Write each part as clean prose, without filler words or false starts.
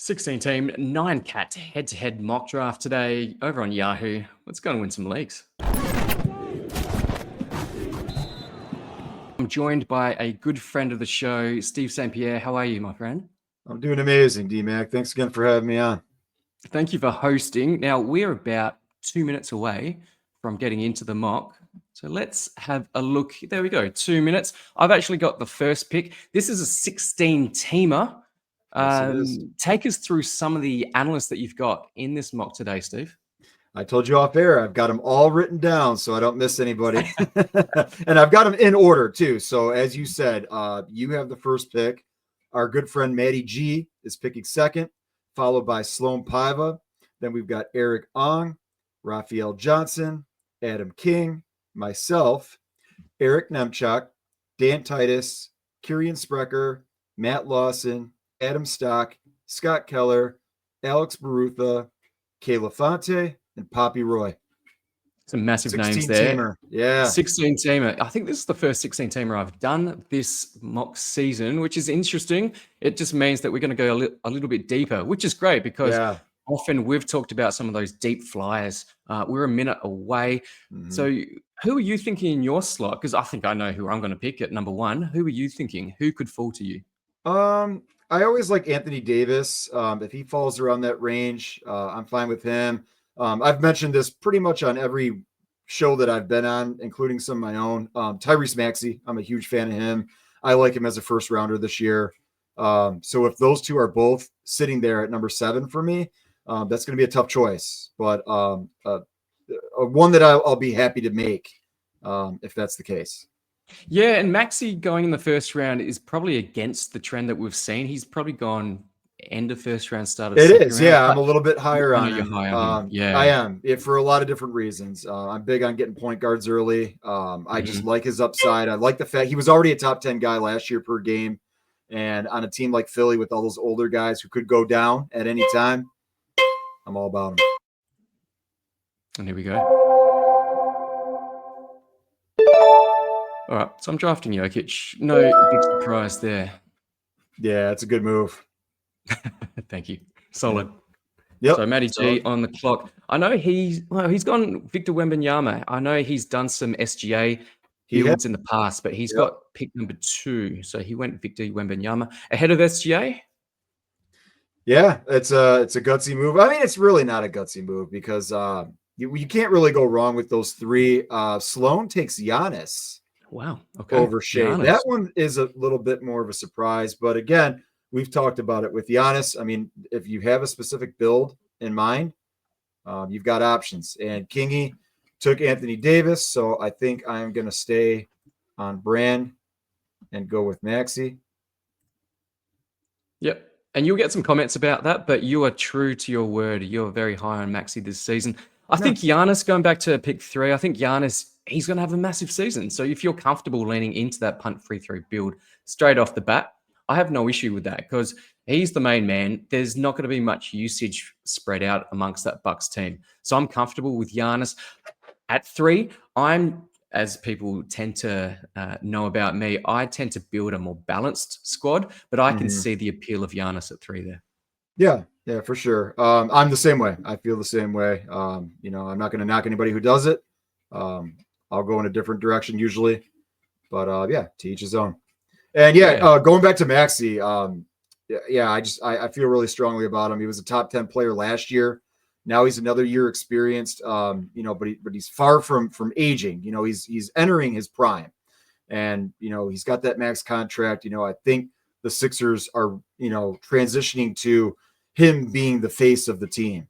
16 team, 9 cat head-to-head mock draft today over on Yahoo. Let's go and win some leagues. I'm joined by a good friend of the show, Steve St-Pierre. How are you, my friend? I'm doing amazing, D-Mac. Thanks again for having me on. Thank you for hosting. Now, we're about 2 minutes away from getting into the mock. So let's have a look. There we go, 2 minutes. I've actually got the first pick. This is a 16-teamer. Yes, it is. Take us through some of the analysts that you've got in this mock today, Steve. I told you off air, I've got them all written down so I don't miss anybody. And I've got them in order too. So as you said, you have the first pick. Our good friend Matty G is picking second, followed by Sloan Paiva. Then we've got Eric Ong, Raphael Johnson, Adam King, myself, Eric Nemchuk, Dan Titus, Kieran Sprecher, Matt Lawson, Adam Stock, Scott Keller, Alex Barutha, Kayla Fonte, and Poppy Roy. Some massive names there. 16-teamer. Yeah. 16-teamer. I think this is the first 16-teamer I've done this mock season, which is interesting. It just means that we're going to go a little bit deeper, which is great because often we've talked about some of those deep flyers. We're a minute away. Mm-hmm. So who are you thinking in your slot? Because I think I know who I'm going to pick at number one. Who are you thinking? Who could fall to you? I always like Anthony Davis. If he falls around that range, I'm fine with him. I've mentioned this pretty much on every show that I've been on, including some of my own. Tyrese Maxey, I'm a huge fan of him. I like him as a first rounder this year. So if those two are both sitting there at number 7 for me, that's going to be a tough choice, but one that I'll be happy to make if that's the case. Yeah, and Maxey going in the first round is probably against the trend that we've seen. He's probably gone end of first round, start of second round. Yeah. I'm a little bit higher on him. Yeah, I am. For a lot of different reasons. I'm big on getting point guards early. I just like his upside. I like the fact he was already a top 10 guy last year per game. And on a team like Philly with all those older guys who could go down at any time, I'm all about him. And here we go. All right, so I'm drafting Jokic. No big surprise there. Yeah, it's a good move. Thank you. Solid. Yep. So Matty G on the clock. I know he's gone Victor Wembanyama. I know he's done some SGA builds in the past, but he's got pick number 2. So he went Victor Wembanyama ahead of SGA. Yeah, it's a gutsy move. I mean, it's really not a gutsy move because you can't really go wrong with those 3. Sloan takes Giannis. Wow. Okay. Over Shea. That one is a little bit more of a surprise, but again, we've talked about it with Giannis. I mean, if you have a specific build in mind, you've got options. And Kingy took Anthony Davis, so I think I'm going to stay on brand and go with Maxey. Yep. And you'll get some comments about that, but you are true to your word. You're very high on Maxey this season. I think Giannis, going back to pick 3, I think Giannis, he's going to have a massive season. So if you're comfortable leaning into that punt free throw build straight off the bat, I have no issue with that because he's the main man. There's not going to be much usage spread out amongst that Bucks team. So I'm comfortable with Giannis. At 3, as people tend to know about me, I tend to build a more balanced squad, but I can see the appeal of Giannis at 3 there. Yeah, for sure. I'm the same way. I feel the same way. I'm not going to knock anybody who does it. I'll go in a different direction usually, but to each his own. And going back to Maxey, I feel really strongly about him. He was a top 10 player last year. Now he's another year experienced, but he's far from aging. He's entering his prime, and he's got that max contract. I think the Sixers are transitioning to him being the face of the team,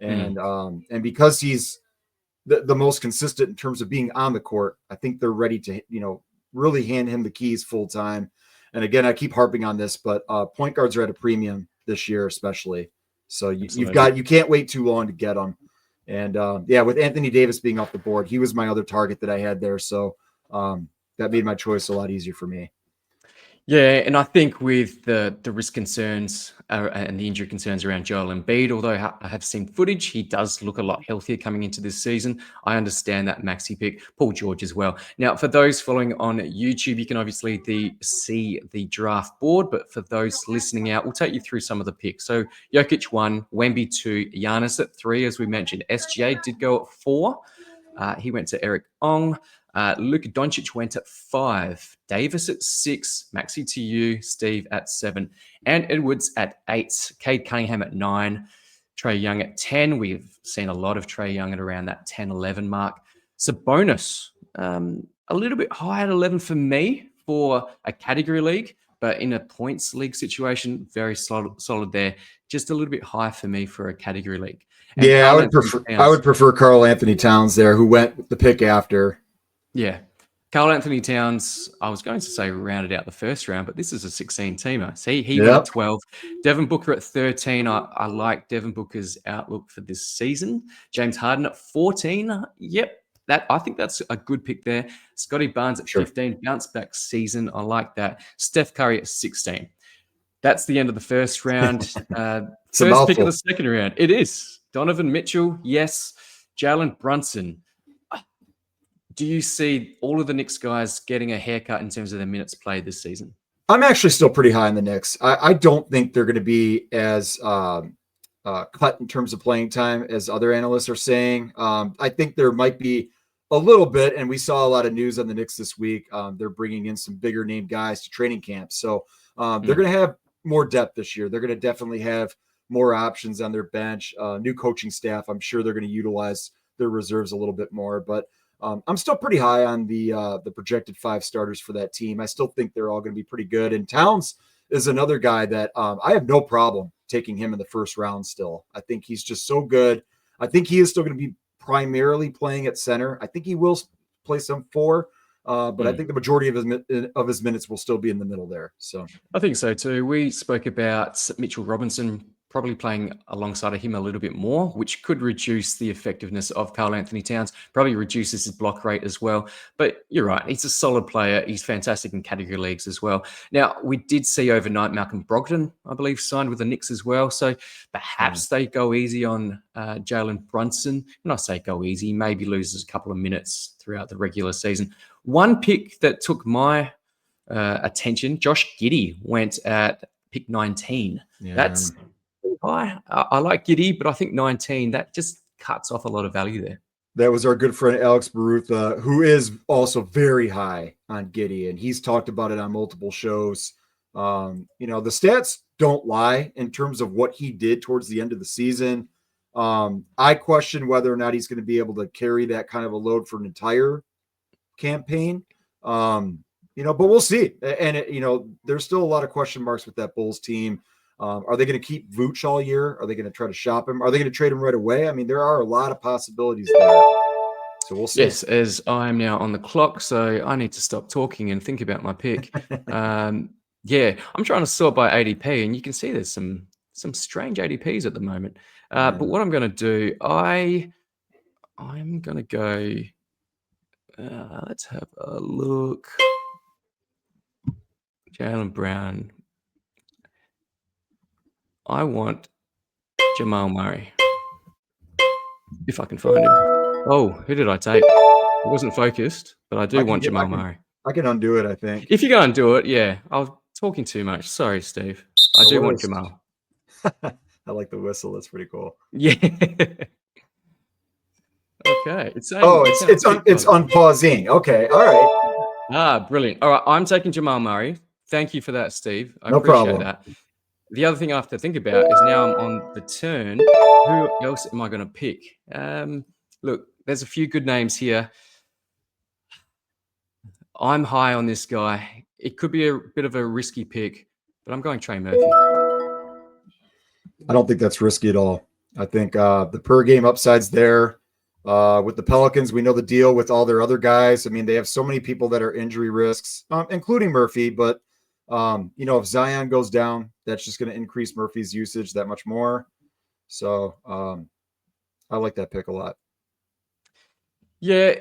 and because he's the most consistent in terms of being on the court, I think they're ready to really hand him the keys full time. And again, I keep harping on this, but point guards are at a premium this year, especially. So you can't wait too long to get them. And with Anthony Davis being off the board, he was my other target that I had there. So that made my choice a lot easier for me. Yeah, and I think with the risk concerns and the injury concerns around Joel Embiid, although I have seen footage, he does look a lot healthier coming into this season. I understand that Maxi pick, Paul George as well. Now, for those following on YouTube, you can obviously see the draft board, but for those listening out, we'll take you through some of the picks. So Jokic 1, Wemby 2, Giannis at 3, as we mentioned. SGA did go at 4. He went to Eric Ong. Luka Doncic went at 5, Davis at 6, Maxi to you, Steve at 7, and Edwards at 8, Cade Cunningham at 9, Trae Young at 10. We've seen a lot of Trae Young at around that 10-11 mark. Sabonis, a little bit high at 11 for me for a category league, but in a points league situation, very solid there. Just a little bit high for me for a category league. And Yeah, Karl-Anthony I Towns- would prefer Karl Anthony Towns there, who went with the pick after. Yeah. Karl-Anthony Towns, I was going to say rounded out the first round, but this is a 16-teamer. See, he went at 12. Devin Booker at 13. I like Devin Booker's outlook for this season. James Harden at 14. Yep, I think that's a good pick there. Scotty Barnes at 15. Bounce back season. I like that. Steph Curry at 16. That's the end of the first round. First pick of the second round. It is. Donovan Mitchell, yes. Jalen Brunson. Do you see all of the Knicks guys getting a haircut in terms of their minutes played this season? I'm actually still pretty high on the Knicks. I don't think they're going to be as cut in terms of playing time as other analysts are saying. I think there might be a little bit, and we saw a lot of news on the Knicks this week. They're bringing in some bigger name guys to training camp. So they're going to have more depth this year. They're going to definitely have more options on their bench, new coaching staff. I'm sure they're going to utilize their reserves a little bit more, but I'm still pretty high on the projected 5 starters for that team. I still think they're all going to be pretty good. And Towns is another guy that I have no problem taking him in the first round still. I think he's just so good. I think he is still going to be primarily playing at center. I think he will play some 4, but I think the majority of his minutes will still be in the middle there. So I think so too. We spoke about Mitchell Robinson probably playing alongside of him a little bit more, which could reduce the effectiveness of Karl-Anthony Towns, probably reduces his block rate as well. But you're right, he's a solid player. He's fantastic in category leagues as well. Now, we did see overnight Malcolm Brogdon, I believe, signed with the Knicks as well. So perhaps they go easy on Jalen Brunson. When I say go easy, maybe loses a couple of minutes throughout the regular season. One pick that took my attention, Josh Giddey went at pick 19. Yeah. That's high. I like Giddey, but I think 19, that just cuts off a lot of value there. That was our good friend Alex Barutha, who is also very high on Giddey, and he's talked about it on multiple shows. The stats don't lie in terms of what he did towards the end of the season. I question whether or not he's going to be able to carry that kind of a load for an entire campaign. But we'll see. And there's still a lot of question marks with that Bulls team. Are they going to keep Vooch all year? Are they going to try to shop him? Are they going to trade him right away? I mean, there are a lot of possibilities there. So we'll see. Yes, as I'm now on the clock, so I need to stop talking and think about my pick. I'm trying to sort by ADP, and you can see there's some strange ADPs at the moment. But what I'm going to do, I'm going to go. Let's have a look. Jaylen Brown. I want Jamal Murray. If I can find him. Oh, who did I take? It wasn't focused, but I do want Jamal Murray. I can undo it, I think. If you go and do it, yeah. I was talking too much. Sorry, Steve. I do want Jamal. I like the whistle. That's pretty cool. Yeah. Okay. It's unpausing. Okay. All right. Brilliant. All right. I'm taking Jamal Murray. Thank you for that, Steve. I No appreciate problem. that. The other thing I have to think about is now I'm on the turn. Who else am I going to pick? Look, there's a few good names here. I'm high on this guy. It could be a bit of a risky pick, but I'm going Trey Murphy. I don't think that's risky at all. I think the per game upside's there. With the Pelicans, we know the deal with all their other guys. I mean, they have so many people that are injury risks, including Murphy. But, if Zion goes down, that's just going to increase Murphy's usage that much more. So I like that pick a lot. Yeah,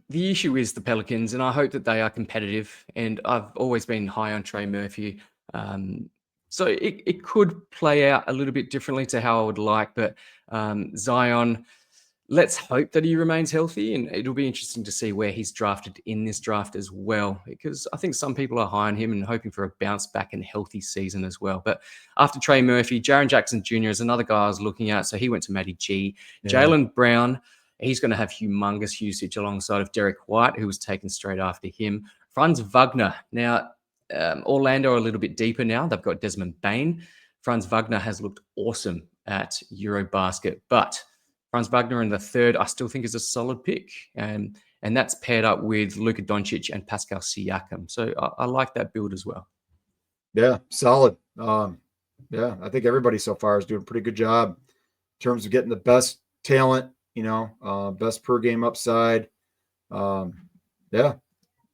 The issue is the Pelicans, and I hope that they are competitive. And I've always been high on Trey Murphy. Um, so it could play out a little bit differently to how I would like. But Zion, let's hope that he remains healthy. And it'll be interesting to see where he's drafted in this draft as well, because I think some people are high on him and hoping for a bounce back and healthy season as well. But after Trey Murphy, Jaren Jackson Jr. is another guy I was looking at. So he went to Matty G. Yeah. Jaylen Brown, he's going to have humongous usage alongside of Derek White, who was taken straight after him. Franz Wagner. Now, Orlando are a little bit deeper now. They've got Desmond Bane. Franz Wagner has looked awesome at Eurobasket, but Franz Wagner in the third, I still think is a solid pick. And that's paired up with Luka Doncic and Pascal Siakam. So I like that build as well. Yeah, solid. Yeah, I think everybody so far is doing a pretty good job in terms of getting the best talent, best per game upside. Yeah,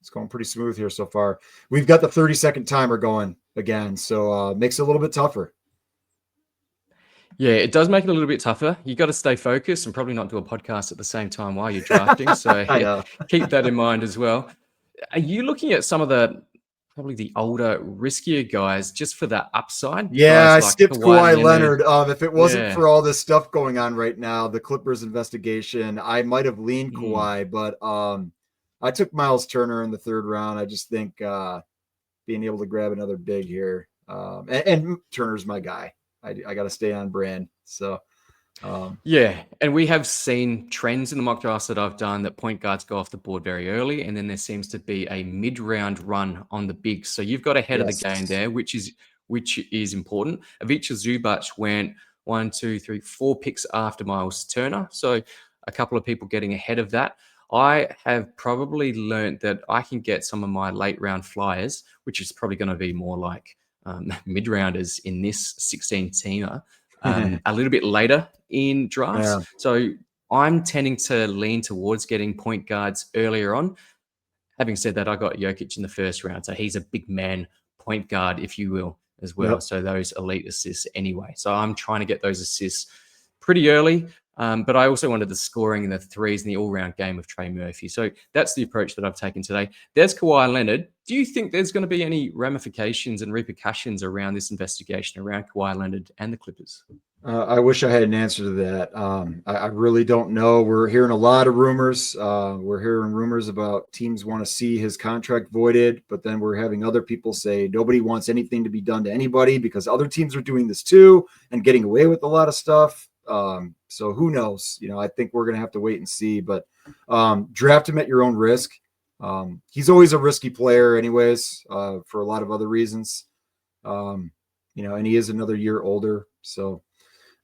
it's going pretty smooth here so far. We've got the 30-second timer going again, so makes it a little bit tougher. Yeah, it does make it a little bit tougher. You got to stay focused and probably not do a podcast at the same time while you're drafting. So keep that in mind as well. Are you looking at some of probably the older, riskier guys just for that upside? Yeah, I like skipped Kawhi Leonard. If it wasn't for all this stuff going on right now, the Clippers investigation, I might have leaned Kawhi, but I took Miles Turner in the third round. I just think being able to grab another big here, and Turner's my guy. I got to stay on brand. So, yeah. And we have seen trends in the mock drafts that I've done that point guards go off the board very early. And then there seems to be a mid-round run on the bigs. So you've got ahead of the game there, which is important. Ivica Zubac went 1, 2, 3, 4 picks after Miles Turner. So a couple of people getting ahead of that. I have probably learned that I can get some of my late round flyers, which is probably going to be more like mid-rounders in this 16-teamer a little bit later in drafts. Yeah. So I'm tending to lean towards getting point guards earlier on. Having said that, I got Jokic in the first round. So he's a big man point guard, if you will, as well. Yep. So those elite assists anyway. So I'm trying to get those assists pretty early. But I also wanted the scoring and the threes and the all-round game of Trey Murphy. So that's the approach that I've taken today. There's Kawhi Leonard. Do you think there's going to be any ramifications and repercussions around this investigation around Kawhi Leonard and the Clippers? I wish I had an answer to that. I really don't know. We're hearing a lot of rumors. We're hearing rumors about teams want to see his contract voided, but then we're having other people say nobody wants anything to be done to anybody because other teams are doing this too and getting away with a lot of stuff. So who knows? I think we're going to have to wait and see, but draft him at your own risk. He's always a risky player anyways, for a lot of other reasons. And he is another year older. So,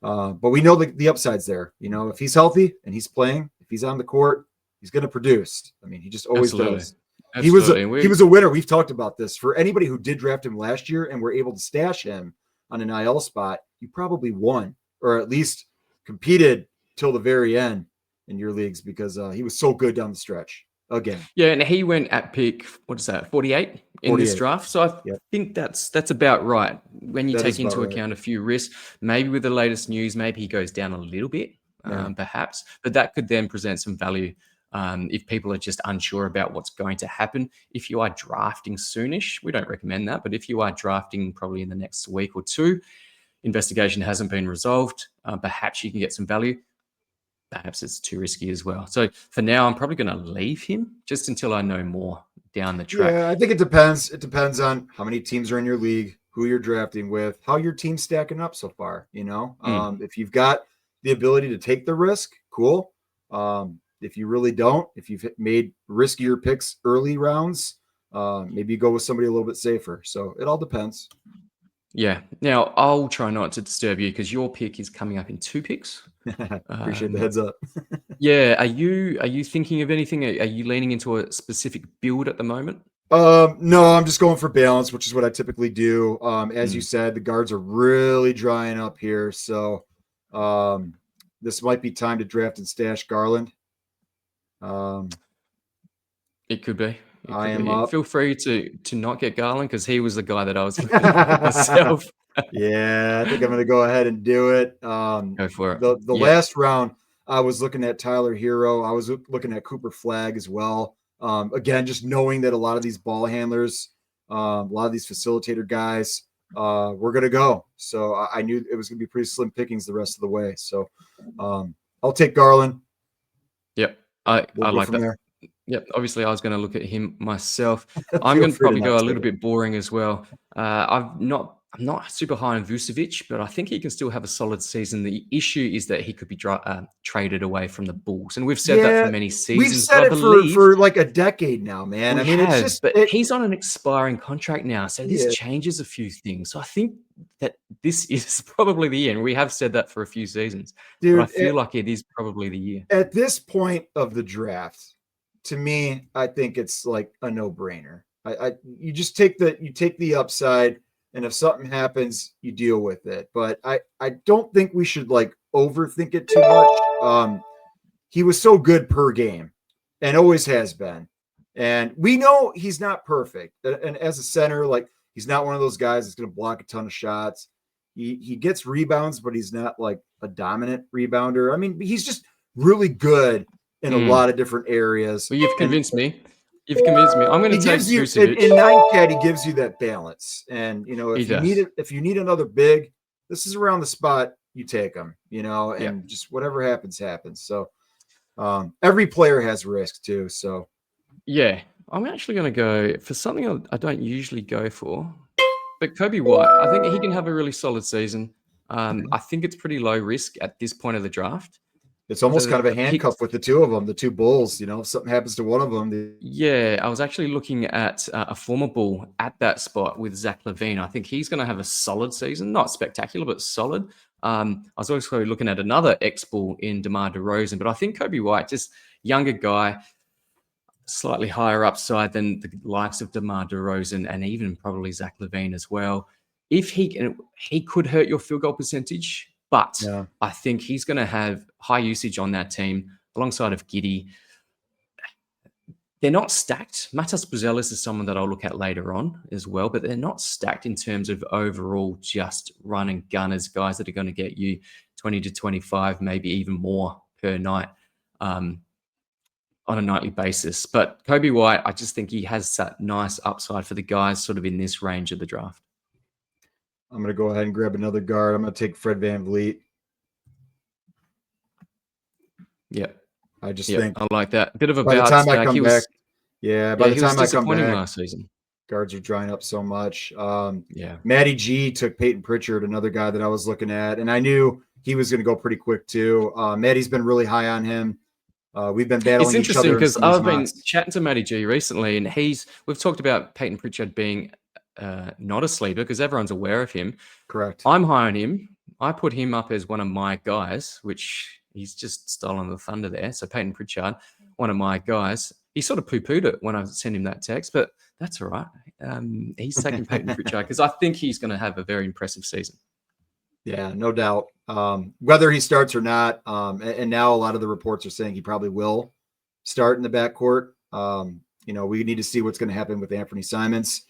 but we know the upside's there. If he's healthy and he's playing, if he's on the court, he's going to produce. I mean, he just always does. Absolutely. He was a winner. We've talked about this. For anybody who did draft him last year and were able to stash him on an IL spot, you probably won, or at least competed till the very end in your leagues because he was so good down the stretch again. Yeah, and he went at pick, 48 in this draft. So I think that's about right. When you take into account a few risks, maybe with the latest news, maybe he goes down a little bit, perhaps. But that could then present some value if people are just unsure about what's going to happen. If you are drafting soonish, we don't recommend that. But if you are drafting probably in the next week or two, investigation hasn't been resolved, perhaps you can get some value. Perhaps it's too risky as well. So for now, I'm probably going to leave him just until I know more down the track. Yeah, I think it depends. It depends on how many teams are in your league, who you're drafting with, how your team's stacking up so far. If you've got the ability to take the risk, cool. If you really don't, if you've made riskier picks early rounds, maybe you go with somebody a little bit safer. So it all depends. Yeah. Now, I'll try not to disturb you because your pick is coming up in 2 picks. Appreciate the heads up. Yeah. Are you thinking of anything? Are you leaning into a specific build at the moment? No, I'm just going for balance, which is what I typically do. As you said, the guards are really drying up here. So this might be time to draft and stash Garland. It could be. I am up. Feel free to not get Garland because he was the guy that I was looking at myself. Yeah, I think I'm going to go ahead and do it. Go for it. The last round, I was looking at Tyler Hero. I was looking at Cooper Flagg as well. Again, just knowing that a lot of these ball handlers, a lot of these facilitator guys were going to go. So I knew it was going to be pretty slim pickings the rest of the way. So I'll take Garland. Yep. We'll I go like from that. there. Yep. Obviously, I was going to look at him myself. I'm Feel going to free to probably not go a take little it. bit boring as well. I'm not super high on Vucevic, but I think he can still have a solid season. The issue is that he could be traded away from the Bulls, and we've said that for Yeah, many we've seasons. But said I it believe for like a decade now, man. I we mean, it's have, just but it. he's on an expiring contract now, so this Yeah, changes a few things. So I think that this is probably the end. We have said that for a few seasons, but I dude. feel like it is probably the year. At this point of the draft, to me, I think it's like a no-brainer. You just take the upside, and if something happens, you deal with it. But I don't think we should like overthink it too much. He was so good per game, and always has been. And we know he's not perfect. And as a center, like he's not one of those guys that's going to block a ton of shots. He gets rebounds, but he's not like a dominant rebounder. I mean, he's just really good in a lot of different areas. Well, you've And convinced me. You've convinced me. I'm going he to take gives you Vucevic. in 9Cat, he gives you that balance. And you know, He if you need does. it, if you need another big, this is around the spot, you take him, you know, Yeah. and just whatever happens, happens. So every player has risk too. So Yeah. I'm actually going to go for something I don't usually go for, but Kobe White. I think he can have a really solid season. I think it's pretty low risk at this point of the draft. it's almost kind of a The pick. handcuff with the two of them, the two Bulls. You know, if something happens to one of them, Yeah, I was actually looking at a former Bull at that spot with Zach LaVine. I think he's going to have a solid season, not spectacular, but solid. I was also looking at another ex-Bull in DeMar DeRozan, but I think Kobe White, just younger guy, slightly higher upside than the likes of DeMar DeRozan and even probably Zach LaVine as well. If he could hurt your field goal percentage, but yeah, I think he's going to have high usage on that team alongside of Giddey. They're not stacked. Matas Buzelis is someone that I'll look at later on as well, but they're not stacked in terms of overall just run and gunners, guys that are going to get you 20 to 25, maybe even more per night on a nightly basis. But Kobe White, I just think he has that nice upside for the guys sort of in this range of the draft. I'm going to go ahead and grab another guard. I'm going to take Fred VanVleet. Yep. I just Yep, think I like that. Bit of a by the bounce time I back. come back, by the He was time I come disappointing back, last season. guards are drying up so much. Yeah. Matty G took Peyton Pritchard, another guy that I was looking at, and I knew he was going to go pretty quick too. Matty's been really high on him. We've been battling It's each interesting other in because some of these I've been mocks. chatting to Matty G recently, and we've talked about Peyton Pritchard being not a sleeper because everyone's aware of him. Correct. I'm high on him. I put him up as one of my guys, which he's just stolen the thunder there. So Peyton Pritchard, one of my guys. He sort of poo-pooed it when I sent him that text, but that's all right. He's taking Peyton Pritchard because I think he's going to have a very impressive season. Yeah, no doubt. Whether he starts or not, and now a lot of the reports are saying he probably will start in the backcourt. You know, we need to see what's going to happen with Anthony Simons,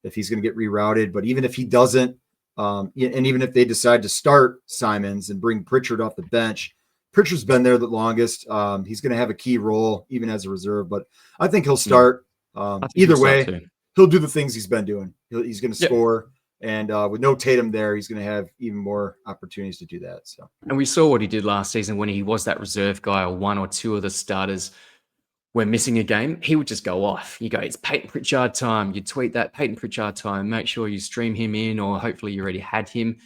if he's going to get rerouted. But even if he doesn't, and even if they decide to start Simons and bring Pritchard off the bench, Pritchard's been there the longest. He's going to have a key role even as a reserve, but I think he'll start. Either way, he'll do the things he's been doing. He's going to score. And with no Tatum there, he's going to have even more opportunities to do that. So, and we saw what he did last season when he was that reserve guy, or one or two of the starters were missing a game. He would just go off. You go, it's Peyton Pritchard time. You tweet that Peyton Pritchard time. Make sure you stream him in, or hopefully you already had him.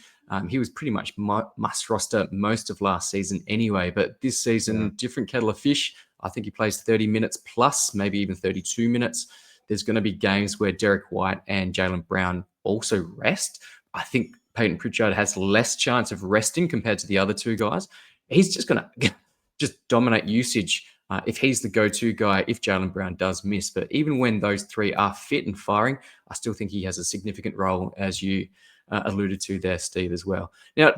He was pretty much must roster most of last season anyway. But this season, different kettle of fish. I think he plays 30 minutes plus, maybe even 32 minutes. There's going to be games where Derek White and Jaylen Brown also rest. I think Peyton Pritchard has less chance of resting compared to the other two guys. He's just going to just dominate usage if he's the go-to guy, if Jaylen Brown does miss. But even when those three are fit and firing, I still think he has a significant role, as you alluded to there, Steve, as well. Now,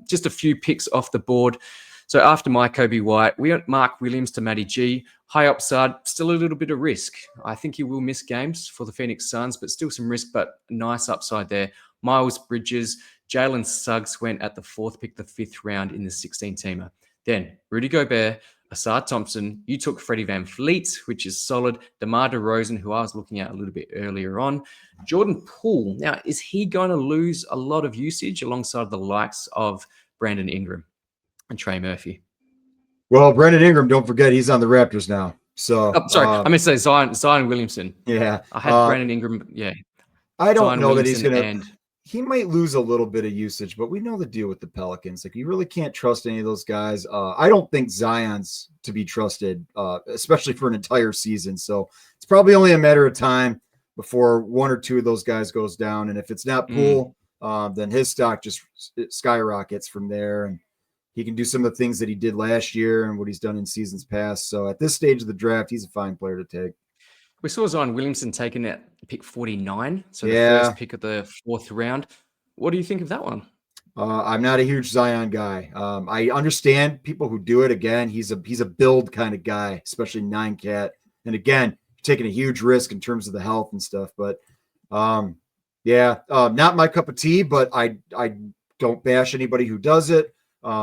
just a few picks off the board. So after my Kobe White, we went Mark Williams to Matty G. High upside, still a little bit of risk. I think he will miss games for the Phoenix Suns, but still some risk, but nice upside there. Miles Bridges, Jalen Suggs went at the 4th pick, the 5th round in the 16-teamer. Then Rudy Gobert, Asad Thompson. You took Freddie Van Fleet, which is solid. DeMar DeRozan, who I was looking at a little bit earlier on. Jordan Poole. Now, is he going to lose a lot of usage alongside the likes of Brandon Ingram and Trey Murphy? Well, Brandon Ingram, don't forget, he's on the Raptors now. So, Oh, sorry, I meant to say Zion Williamson. yeah. I had Brandon Ingram. Yeah. I don't Zion know that he's Williamson going to. He might lose a little bit of usage, but we know the deal with the Pelicans. Like, you really can't trust any of those guys. I don't think Zion's to be trusted, especially for an entire season. So it's probably only a matter of time before one or two of those guys goes down. And if it's not Poole, then his stock just skyrockets from there. And he can do some of the things that he did last year and what he's done in seasons past. So at this stage of the draft, he's a fine player to take. We saw Zion Williamson taking at pick 49, so the Yeah. first pick of the 4th round. What do you think of that one? I'm not a huge Zion guy. I understand people who do it. Again, he's a build kind of guy, especially 9-cat. And again, taking a huge risk in terms of the health and stuff. But not my cup of tea. But I don't bash anybody who does it.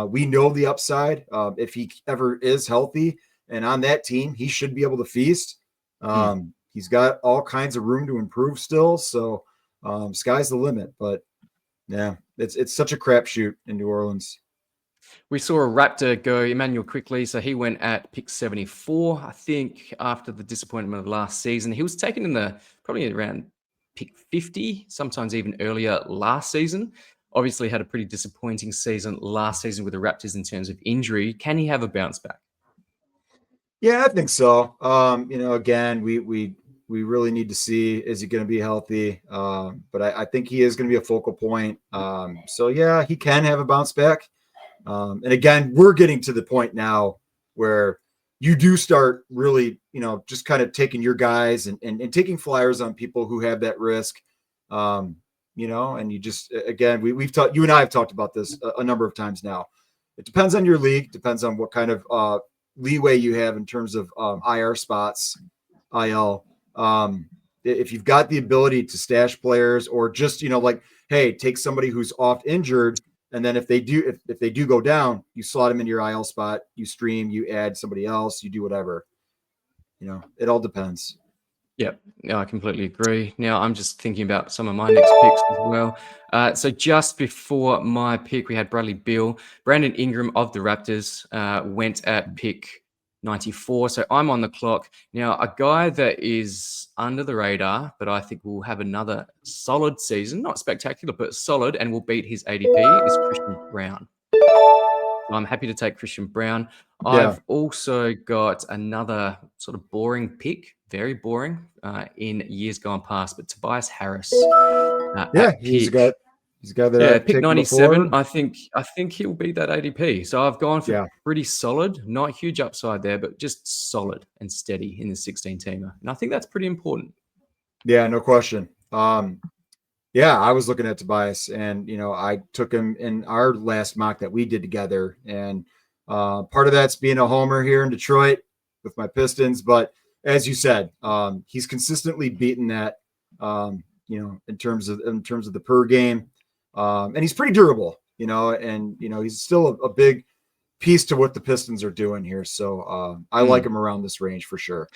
We know the upside. If he ever is healthy and on that team, he should be able to feast. He's got all kinds of room to improve still. So sky's the limit. But yeah, it's such a crapshoot in New Orleans. We saw a Raptor go, Emmanuel Quickley. So he went at pick 74, I think, after the disappointment of last season. He was taken in probably around pick 50, sometimes even earlier last season. Obviously had a pretty disappointing season last season with the Raptors in terms of injury. Can he have a bounce back? Yeah, I think so. Again, we really need to see, is he going to be healthy? But I think he is going to be a focal point. So yeah, he can have a bounce back. And again, we're getting to the point now where you do start really, just kind of taking your guys and taking flyers on people who have that risk. And you just, again, we've talked, you and I have talked about this a number of times now. It depends on your league, depends on what kind of leeway you have in terms of IR spots, IL. If you've got the ability to stash players or just, hey, take somebody who's oft injured. And then if they do go down, you slot them into your IL spot, you stream, you add somebody else, you do whatever. It all depends. Yep, no, I completely agree. Now, I'm just thinking about some of my next picks as well. So just before my pick, we had Bradley Beal. Brandon Ingram of the Raptors went at pick 94. So I'm on the clock. Now, a guy that is under the radar, but I think will have another solid season, not spectacular, but solid, and will beat his ADP is Christian Brown. I'm happy to take Christian Brown. I've also got another sort of boring pick, very boring in years gone past, but Tobias Harris. He's got that. Pick 97. I think he'll beat that ADP. So I've gone for pretty solid, not huge upside there, but just solid and steady in the 16-teamer. And I think that's pretty important. Yeah, no question. I was looking at Tobias, and I took him in our last mock that we did together, and part of that's being a homer here in Detroit with my Pistons. But as you said, he's consistently beaten that, in terms of the per game, and he's pretty durable, and he's still a big piece to what the Pistons are doing here. So I like him around this range for sure.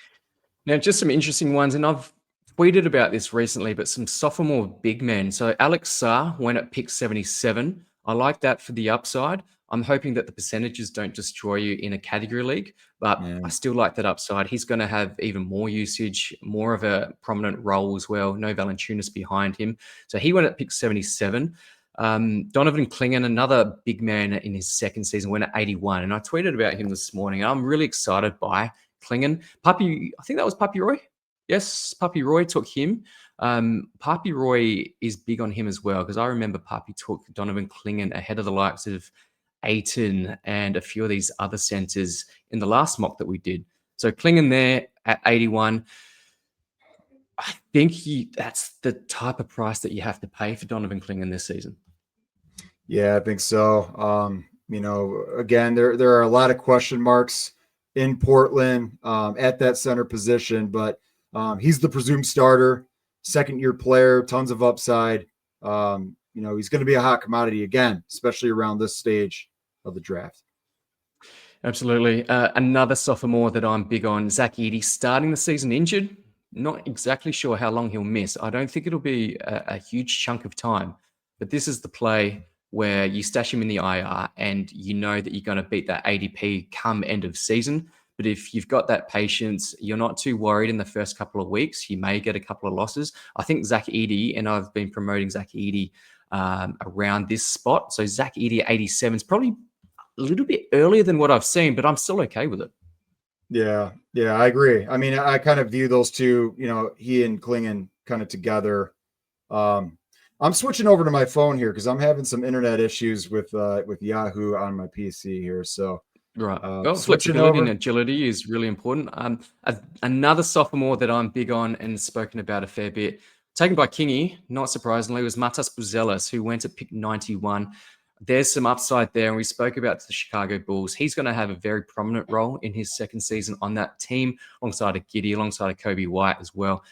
Now, just some interesting ones, and I've tweeted about this recently, but some sophomore big men. So Alex Sarr went at pick 77. I like that for the upside. I'm hoping that the percentages don't destroy you in a category league, but I still like that upside. He's going to have even more usage, more of a prominent role as well. No Valanciunas behind him. So he went at pick 77. Donovan Clingan, another big man in his second season, went at 81. And I tweeted about him this morning. I'm really excited by Clingan. Puppy, I think that was Puppy Roy. Yes, Puppy Roy took him. Puppy Roy is big on him as well, because I remember Puppy took Donovan Clingan ahead of the likes of Ayton and a few of these other centers in the last mock that we did. So Clingan there at 81. I think that's the type of price that you have to pay for Donovan Clingan this season. Yeah, I think so. Again, there are a lot of question marks in Portland at that center position, but he's the presumed starter, second-year player, tons of upside. He's going to be a hot commodity again, especially around this stage of the draft. Absolutely. Another sophomore that I'm big on, Zach Edey, starting the season injured. Not exactly sure how long he'll miss. I don't think it'll be a huge chunk of time, but this is the play where you stash him in the IR and you know that you're going to beat that ADP come end of season. But if you've got that patience, you're not too worried in the first couple of weeks. You may get a couple of losses. I think Zach Edey, and I've been promoting Zach Edey around this spot. So Zach Edey at 87 is probably a little bit earlier than what I've seen, but I'm still okay with it. Yeah, I agree. I mean, I kind of view those two, he and Klingon kind of together. I'm switching over to my phone here because I'm having some internet issues with Yahoo on my PC here. So Right. Well, switching flexibility and over. agility is really important. Another sophomore that I'm big on and spoken about a fair bit, taken by Kingy, not surprisingly, was Matas Buzelis, who went at pick 91. There's some upside there, and we spoke about the Chicago Bulls. He's going to have a very prominent role in his second season on that team, alongside of Giddy, alongside of Kobe White as well.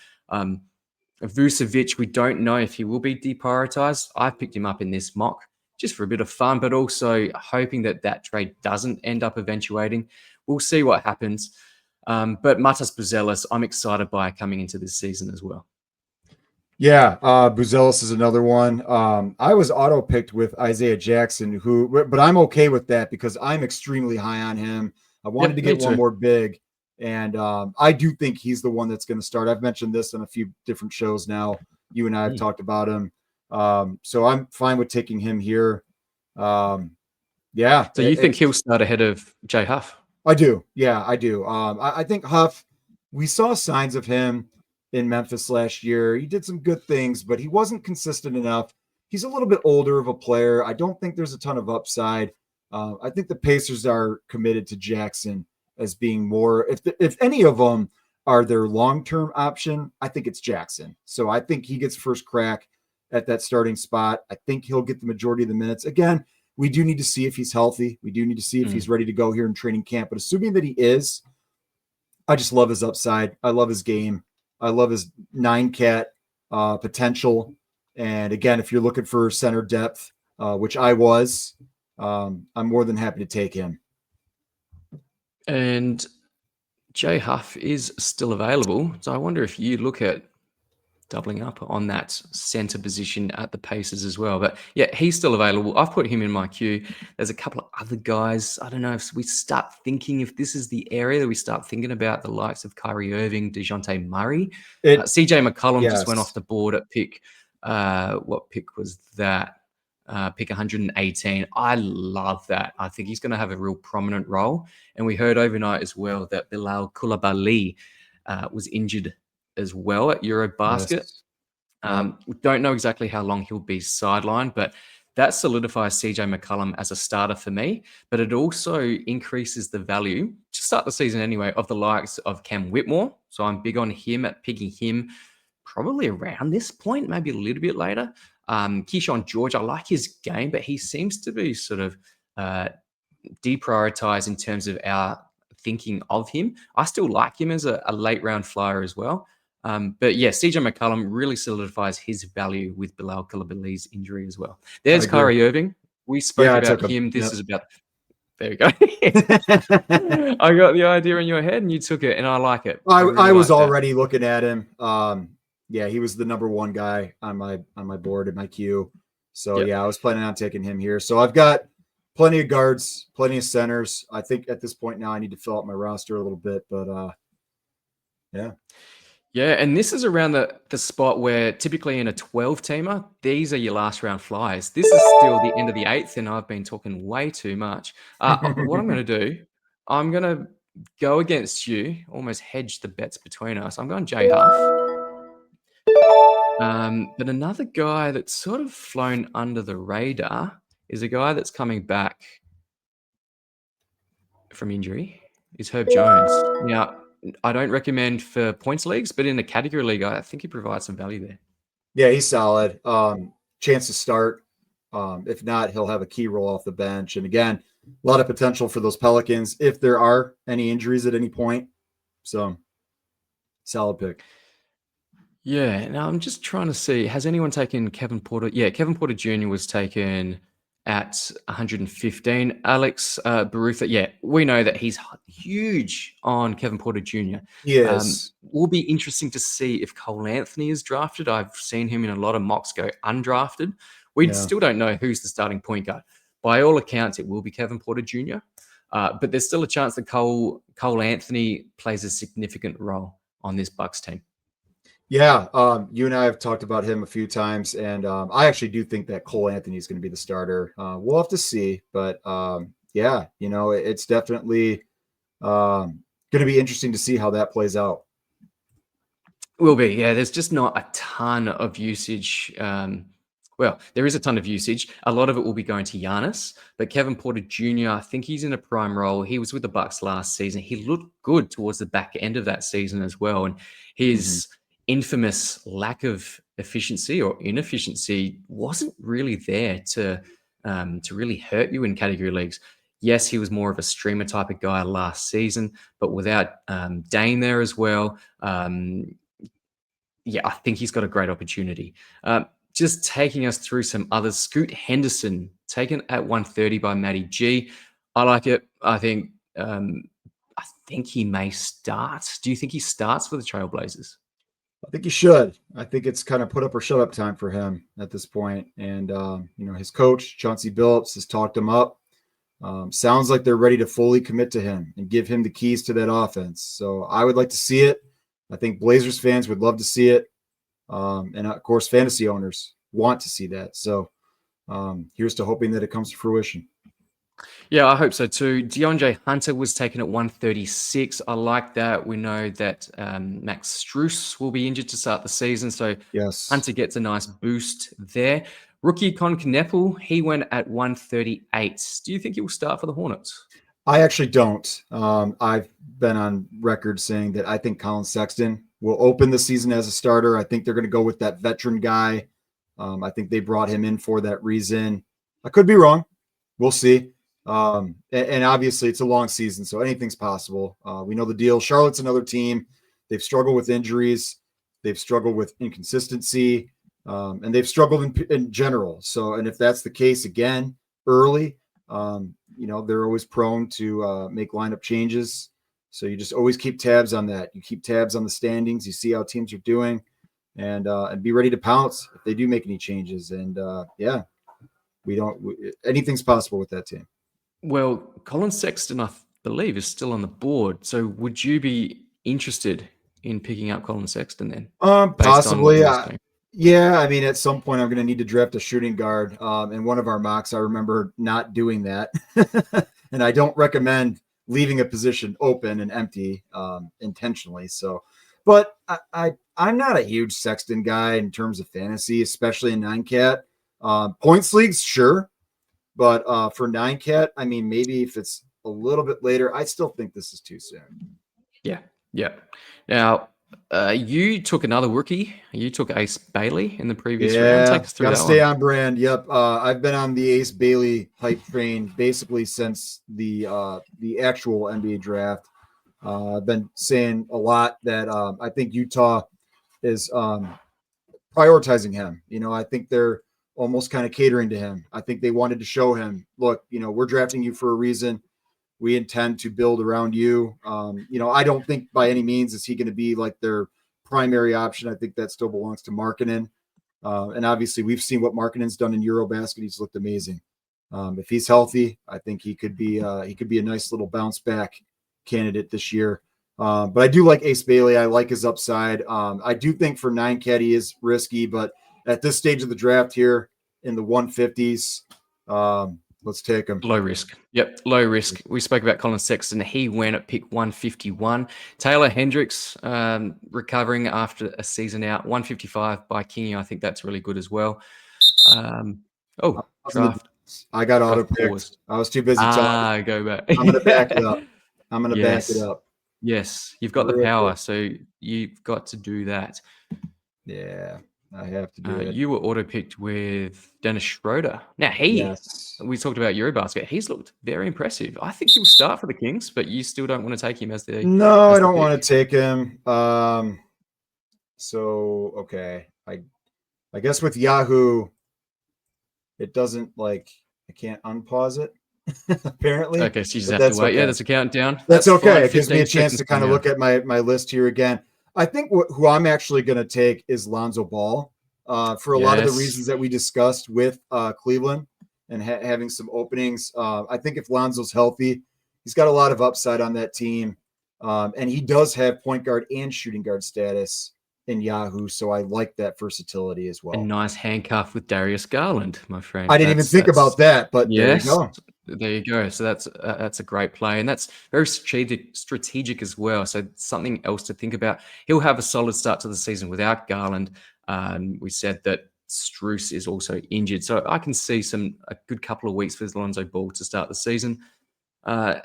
Vucevic, we don't know if he will be deprioritized. I've picked him up in this mock just for a bit of fun, but also hoping that trade doesn't end up eventuating. We'll see what happens. But Matas Buzelis, I'm excited by coming into this season as well. Yeah, Buzelis is another one. I was auto picked with Isaiah Jackson, but I'm okay with that because I'm extremely high on him. I wanted to get one more big, and I do think he's the one that's going to start. I've mentioned this on a few different shows now. You and I have talked about him, so I'm fine with taking him here. Yeah. So you think he'll start ahead of Jay Huff? I do. Yeah, I do. I think Huff. We saw signs of him in Memphis last year. He did some good things, but he wasn't consistent enough. He's a little bit older of a player. I don't think there's a ton of upside. I think the Pacers are committed to Jackson as being more, if any of them are their long-term option, I think it's Jackson. So I think he gets first crack at that starting spot. I think he'll get the majority of the minutes. Again, we do need to see if he's healthy. We do need to see if he's ready to go here in training camp. But assuming that he is, I just love his upside. I love his game. I love his 9-cat potential. And again, if you're looking for center depth, which I was, I'm more than happy to take him. And Jay Huff is still available. So I wonder if you look at doubling up on that center position at the Pacers as well. But yeah, he's still available. I've put him in my queue. There's a couple of other guys. I don't know if we start thinking, if this is the area that we start thinking about the likes of Kyrie Irving, DeJounte Murray. CJ McCollum just went off the board at pick. What pick was that? Pick 118. I love that. I think he's going to have a real prominent role. And we heard overnight as well that Bilal Coulibaly was injured as well at Eurobasket. We don't know exactly how long he'll be sidelined, but that solidifies CJ McCollum as a starter for me. But it also increases the value, to start the season anyway, of the likes of Cam Whitmore. So I'm big on him at picking him probably around this point, maybe a little bit later. Keyshawn George, I like his game, but he seems to be sort of deprioritized in terms of our thinking of him. I still like him as a late round flyer as well. But yeah, CJ McCollum really solidifies his value with Bilal Coulibaly's injury as well. There's Kyrie Irving. We spoke about him. This is about. There we go. I got the idea in your head and you took it, and I like it. I was already looking at him. Yeah, he was the number one guy on my board in my queue. So yeah, I was planning on taking him here. So I've got plenty of guards, plenty of centers. I think at this point now I need to fill out my roster a little bit, but yeah. Yeah, and this is around the spot where typically in a 12-teamer, these are your last round flies. This is still the end of the 8th, and I've been talking way too much. What I'm going to do, I'm going to go against you, almost hedge the bets between us. I'm going Jay Huff. But another guy that's sort of flown under the radar is a guy that's coming back from injury, is Herb Jones. Now, I don't recommend for points leagues, but in a category league, I think he provides some value there. Yeah, he's solid. Chance to start. If not, he'll have a key role off the bench. And again, a lot of potential for those Pelicans if there are any injuries at any point. So, solid pick. Yeah. Now I'm just trying to see, has anyone taken Kevin Porter? Yeah, Kevin Porter Jr. was taken at 115. Alex Barutha, yeah, we know that he's huge on Kevin Porter Jr. He is. Will be interesting to see if Cole Anthony is drafted. I've seen him in a lot of mocks go undrafted. We Yeah. still don't know who's the starting point guard. By all accounts, it will be Kevin Porter Jr., but there's still a chance that Cole Anthony plays a significant role on this Bucks team. Yeah, you and I have talked about him a few times, and I actually do think that Cole Anthony is going to be the starter. We'll have to see, but yeah, it's definitely going to be interesting to see how that plays out. Will be, yeah. There's just not a ton of usage. Well, there is a ton of usage. A lot of it will be going to Giannis, but Kevin Porter Jr., I think he's in a prime role. He was with the Bucks last season. He looked good towards the back end of that season as well, and his infamous lack of efficiency or inefficiency wasn't really there to really hurt you in category leagues. Yes, he was more of a streamer type of guy last season, but without Dane there as well, yeah, I think he's got a great opportunity. Just taking us through some others. Scoot Henderson, taken at 130 by Matty G. I like it. I think he may start. Do you think he starts for the Trailblazers? I think he should. I think it's kind of put up or shut up time for him at this point. And, his coach, Chauncey Billups, has talked him up. Sounds like they're ready to fully commit to him and give him the keys to that offense. So I would like to see it. I think Blazers fans would love to see it. And, of course, fantasy owners want to see that. So here's to hoping that it comes to fruition. Yeah, I hope so too. DeAndre Hunter was taken at 136. I like that. We know that Max Strus will be injured to start the season, so yes, Hunter gets a nice boost there. Rookie Con Kneppel, he went at 138. Do you think he will start for the Hornets? I actually don't. I've been on record saying that I think Colin Sexton will open the season as a starter. I think they're going to go with that veteran guy. I think they brought him in for that reason. I could be wrong. We'll see. And obviously it's a long season, so anything's possible. We know the deal. Charlotte's another team. They've struggled with injuries. They've struggled with inconsistency, and they've struggled in general. So, and if that's the case again, early, they're always prone to make lineup changes. So you just always keep tabs on that. You keep tabs on the standings. You see how teams are doing, and be ready to pounce if they do make any changes. And anything's possible with that team. Well, Colin Sexton, I believe, is still on the board. So would you be interested in picking up Colin Sexton then? Possibly. Yeah, I mean, at some point I'm going to need to draft a shooting guard. In one of our mocks, I remember not doing that. And I don't recommend leaving a position open and empty intentionally. So, but I'm not a huge Sexton guy in terms of fantasy, especially in 9-cat. Points leagues, sure. But for 9-cat, I mean, maybe if it's a little bit later, I still think this is too soon. Yeah. Now, you took another rookie. You took Ace Bailey in the previous round. Take us through that. Stay on brand. Yep. I've been on the Ace Bailey hype train basically since the actual NBA draft. I've been saying a lot that I think Utah is prioritizing him. I think they're almost kind of catering to him. I think they wanted to show him, look, we're drafting you for a reason. We intend to build around you. I don't think by any means is he going to be like their primary option. I think that still belongs to Markkanen. And obviously we've seen what Markkanen's done in Eurobasket. He's looked amazing. If he's healthy, I think he could be a nice little bounce back candidate this year. But I do like Ace Bailey. I like his upside. I do think for 9-cat he is risky, but at this stage of the draft here in the 150s, let's take him. Low risk. Yep, low risk. We spoke about Colin Sexton. He went at pick 151. Taylor Hendricks recovering after a season out. 155 by Kingy. I think that's really good as well. Draft. I got auto-picked. I was too busy talking. Go back. I'm going to back it up. Back it up. Yes, you've got the power, so you've got to do that. Yeah, I have to do it. You were auto-picked with Dennis Schroeder. Now, we talked about Eurobasket. He's looked very impressive. I think he'll start for the Kings, but you still don't want to take him as the... No, I don't want to take him. Okay. I guess with Yahoo, it doesn't I can't unpause it apparently, Okay, so you just but have to that's wait. Yeah, okay. there's a countdown. That's That's okay. fine. It gives me 15 a chance seconds to from kind of now. look at my list here again. I think who I'm actually going to take is Lonzo Ball for a lot of the Yes. reasons that we discussed with Cleveland and having some openings. I think if Lonzo's healthy, he's got a lot of upside on that team. And he does have point guard and shooting guard status in Yahoo. So I like that versatility as A well. nice handcuff with Darius Garland, my friend. I didn't even think about that, but there you Yes, go. there you go. So that's a great play, and that's very strategic as well. So something else to think about. He'll have a solid start to the season without Garland. We said that Strus is also injured, so I can see a good couple of weeks for Lonzo Ball to start the season. Uh,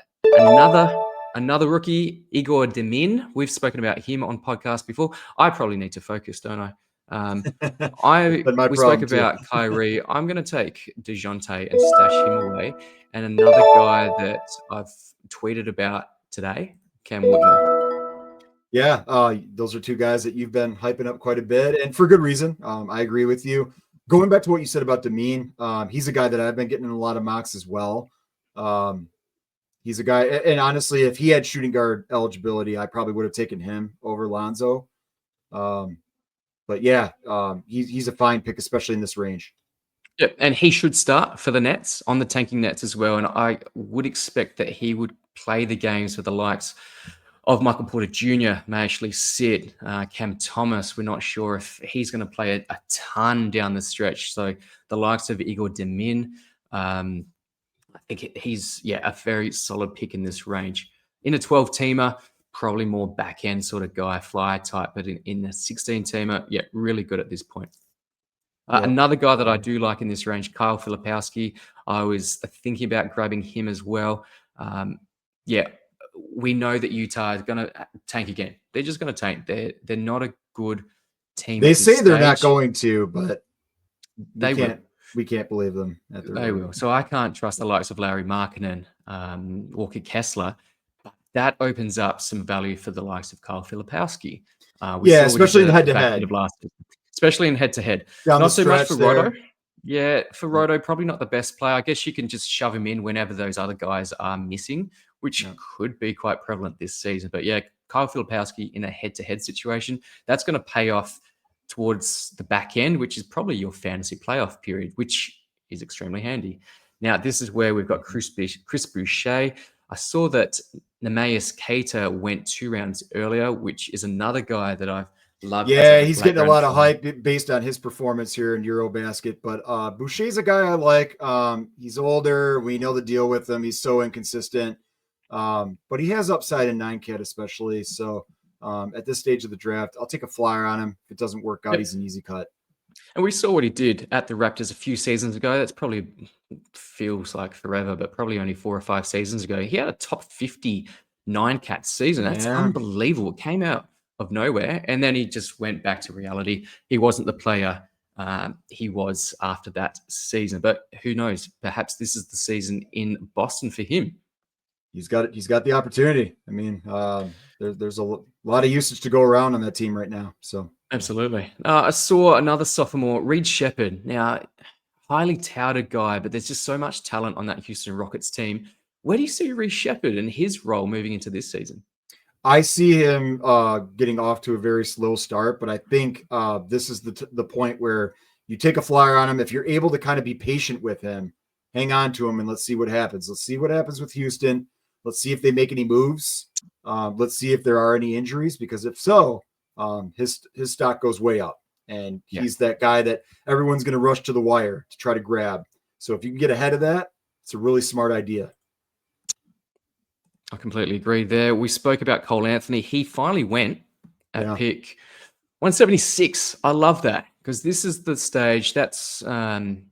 another rookie, Igor Demin. We've spoken about him on podcast before. I probably need to focus, don't I? But my We spoke problem too. about Kyrie. I'm going to take DeJounte and stash him away. And another guy that I've tweeted about today, Cam Whitmore. Yeah, those are two guys that you've been hyping up quite a bit, and for good reason. I agree with you. Going back to what you said about Demin, he's a guy that I've been getting in a lot of mocks as well. He's a guy, and honestly, if he had shooting guard eligibility, I probably would have taken him over Lonzo. But yeah, he's a fine pick, especially in this range. Yeah, and he should start for the Nets on the tanking Nets as well. And I would expect that he would play the games with the likes of Michael Porter Jr., may actually sit. Cam Thomas, we're not sure if he's going to play a ton down the stretch. So the likes of Igor Demin, I think he's a very solid pick in this range. In a 12-teamer, probably more back-end sort of guy, flyer type, but in a 16-teamer, really good at this point. Another guy that I do like in this range, Kyle Filipowski. I was thinking about grabbing him as well. We know that Utah is going to tank again. They're just going to tank. They're not a good team. They say they're not going to, but we can't believe them. They will. So I can't trust the likes of Larry Markkinen, Walker Kessler. But that opens up some value for the likes of Kyle Filipowski. Especially in head-to-head. Especially in head-to-head. Not so much for Roto. Yeah, for Roto, probably not the best player. I guess you can just shove him in whenever those other guys are missing, which could be quite prevalent this season. But Kyle Filipowski in a head-to-head situation, that's going to pay off towards the back end, which is probably your fantasy playoff period, which is extremely handy. Now, this is where we've got Chris Boucher. I saw that Neemias Queta went 2 rounds earlier, which is another guy that I've loved. Yeah, he's getting a lot of hype based on his performance here in Eurobasket. But Boucher's a guy I like. He's older. We know the deal with him. He's so inconsistent. But he has upside in 9-cat especially. So at this stage of the draft, I'll take a flyer on him. If it doesn't work out, he's an easy cut. And we saw what he did at the Raptors a few seasons ago. That's probably feels like forever, but probably only 4 or 5 seasons ago. He had a top 50 9-cat season. That's unbelievable. It came out of nowhere, and then he just went back to reality. He wasn't the player he was after that season. But who knows? Perhaps this is the season in Boston for him. He's got the opportunity. I mean, there's a lot of usage to go around on that team right now. So absolutely. I saw another sophomore, Reed Shepherd. Now, highly touted guy, but there's just so much talent on that Houston Rockets team. Where do you see Reed Shepherd and his role moving into this season? I see him getting off to a very slow start, but I think this is the point where you take a flyer on him. If you're able to kind of be patient with him, hang on to him, and let's see what happens. Let's see what happens with Houston. Let's see if they make any moves. Let's see if there are any injuries, because if so, his stock goes way up. And he's that guy that everyone's going to rush to the wire to try to grab. So if you can get ahead of that, it's a really smart idea. I completely agree there. We spoke about Cole Anthony. He finally went at pick 176. I love that, because this is the stage that's in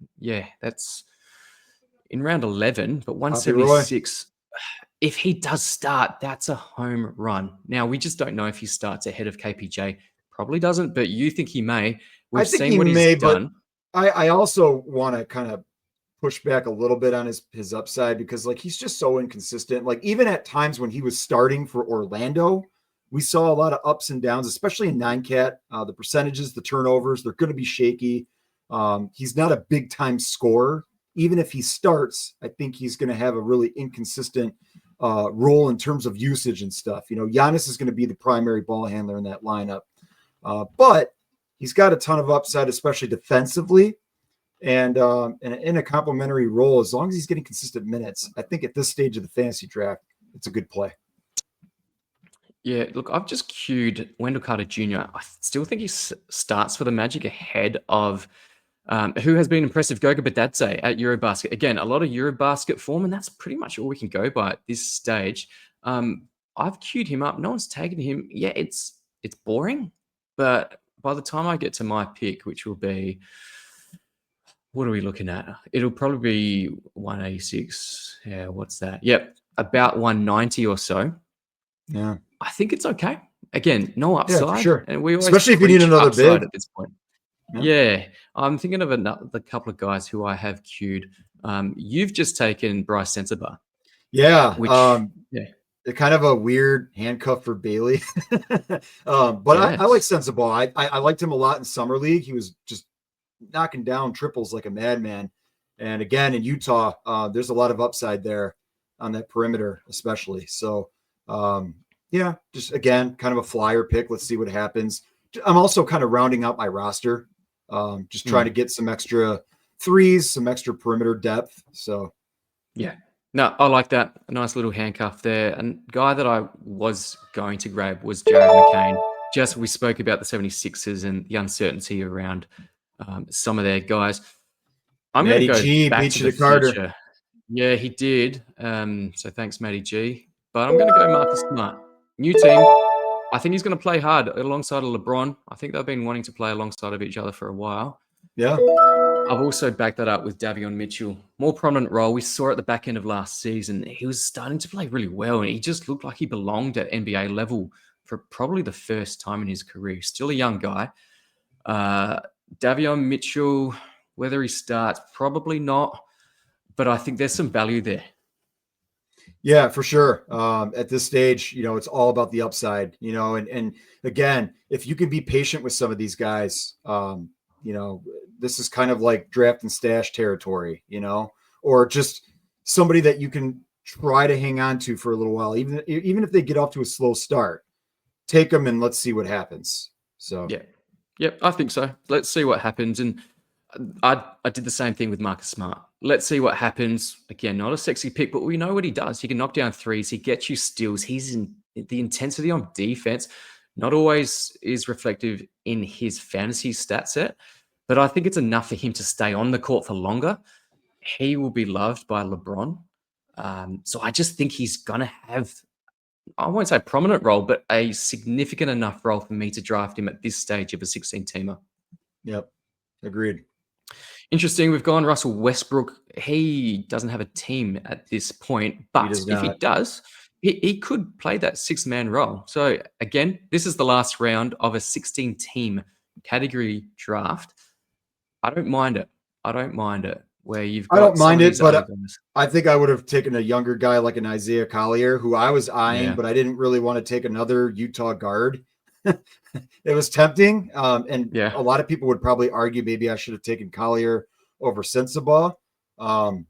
round 11, but 176. If he does start, that's a home run. Now, we just don't know if he starts ahead of KPJ. Probably doesn't, but you think he may. We've seen what he's done. I also want to kind of push back a little bit on his upside, because he's just so inconsistent. Even at times when he was starting for Orlando, we saw a lot of ups and downs, especially in 9-cat. The percentages, the turnovers, they're going to be shaky. He's not a big time scorer even if he starts, I think he's going to have a really inconsistent role in terms of usage and stuff. You know, Giannis is going to be the primary ball handler in that lineup, but he's got a ton of upside, especially defensively. And in a complementary role, as long as he's getting consistent minutes, I think at this stage of the fantasy draft, it's a good play. Yeah, look, I've just queued Wendell Carter Jr. I still think he starts for the Magic ahead of who has been impressive, Goga Badadze at Eurobasket. Again, a lot of Eurobasket form, and that's pretty much all we can go by at this stage. I've queued him up. No one's taken him. Yeah, it's boring, but by the time I get to my pick, which will be, what are we looking at? It'll probably be 186. Yeah, what's that? Yep, about 190 or so. Yeah, I think it's okay. Again, no upside. Yeah, for sure. And we always Especially if you need preach another upside big. at this point. Yeah. Yeah, I'm thinking of the couple of guys who I have queued. You've just taken Bryce Sensabaugh. Yeah, Which, yeah. Kind of a weird handcuff for Bailey. But I like Sensabaugh. I liked him a lot in Summer League. He was just knocking down triples like a madman. And again, in Utah, there's a lot of upside there on that perimeter, especially. So, yeah, just again, kind of a flyer pick. Let's see what happens. I'm also kind of rounding out my roster, just trying to get some extra threes, some extra perimeter depth. So, yeah, no, I like that. A nice little handcuff there. And guy that I was going to grab was Jared McCain. Just we spoke about the 76ers and the uncertainty around some of their guys. I'm going to go G back beat to you the to Carter. future. Yeah, he did. So thanks, Matty G. But I'm going to go Marcus Smart. New team. I think he's going to play hard alongside of LeBron. I think they've been wanting to play alongside of each other for a while. Yeah. I've also backed that up with Davion Mitchell. More prominent role. We saw at the back end of last season, he was starting to play really well, and he just looked like he belonged at NBA level for probably the first time in his career. Still a young guy. Davion Mitchell, whether he starts, probably not, but I think there's some value there. Yeah, for sure. At this stage, you know, it's all about the upside, you know, and again, if you can be patient with some of these guys, you know, this is kind of like draft and stash territory, you know, or just somebody that you can try to hang on to for a little while, even if they get off to a slow start, take them and let's see what happens. So, yeah, I think so. Let's see what happens. And I did the same thing with Marcus Smart. Let's see what happens. Again, not a sexy pick, but we know what he does. He can knock down threes. He gets you steals. He's in the intensity on defense. Not always is reflective in his fantasy stat set, but I think it's enough for him to stay on the court for longer. He will be loved by LeBron. So I just think he's going to have, I won't say a prominent role, but a significant enough role for me to draft him at this stage of a 16-teamer. Yep. Agreed. Interesting. We've gone Russell Westbrook. He doesn't have a team at this point, but if he does, he could play that six-man role. So again, this is the last round of a 16-team category draft. I don't mind it. Where you've got I don't mind it, but guys. I think I would have taken a younger guy like an Isaiah Collier, who I was eyeing, but I didn't really want to take another Utah guard. It was tempting. And a lot of people would probably argue maybe I should have taken Collier over Sensabaugh. And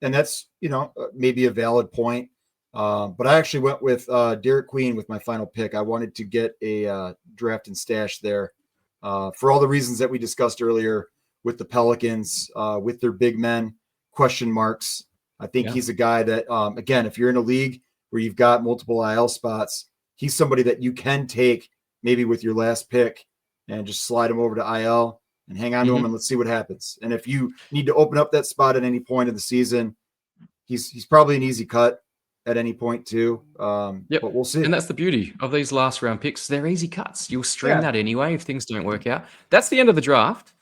that's, you know, maybe a valid point. But I actually went with Derek Queen with my final pick. I wanted to get a draft and stash there for all the reasons that we discussed earlier with the Pelicans, with their big men, question marks. I think he's a guy that, again, if you're in a league where you've got multiple IL spots, he's somebody that you can take maybe with your last pick and just slide him over to IL and hang on to him and let's see what happens. And if you need to open up that spot at any point of the season, he's probably an easy cut at any point too. But we'll see. And that's the beauty of these last round picks. They're easy cuts. You'll stream that anyway if things don't work out. That's the end of the draft.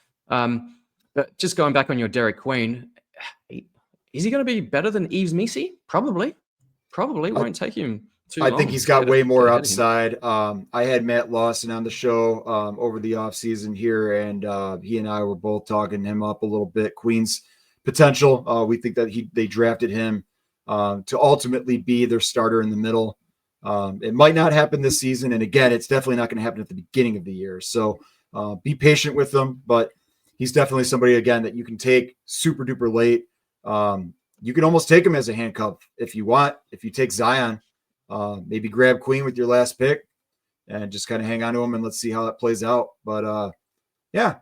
But just going back on your Derek Queen, is he going to be better than Yves Missi? Probably. It won't take him too long. I think he's got way more upside. I had Matt Lawson on the show over the offseason here, and he and I were both talking him up a little bit. Queen's potential. We think that they drafted him to ultimately be their starter in the middle. It might not happen this season. And again, it's definitely not going to happen at the beginning of the year. So be patient with them, but he's definitely somebody, again, that you can take super duper late You can almost take him as a handcuff if you want. If you take Zion, maybe grab Queen with your last pick and just kind of hang on to him and let's see how that plays out. But yeah,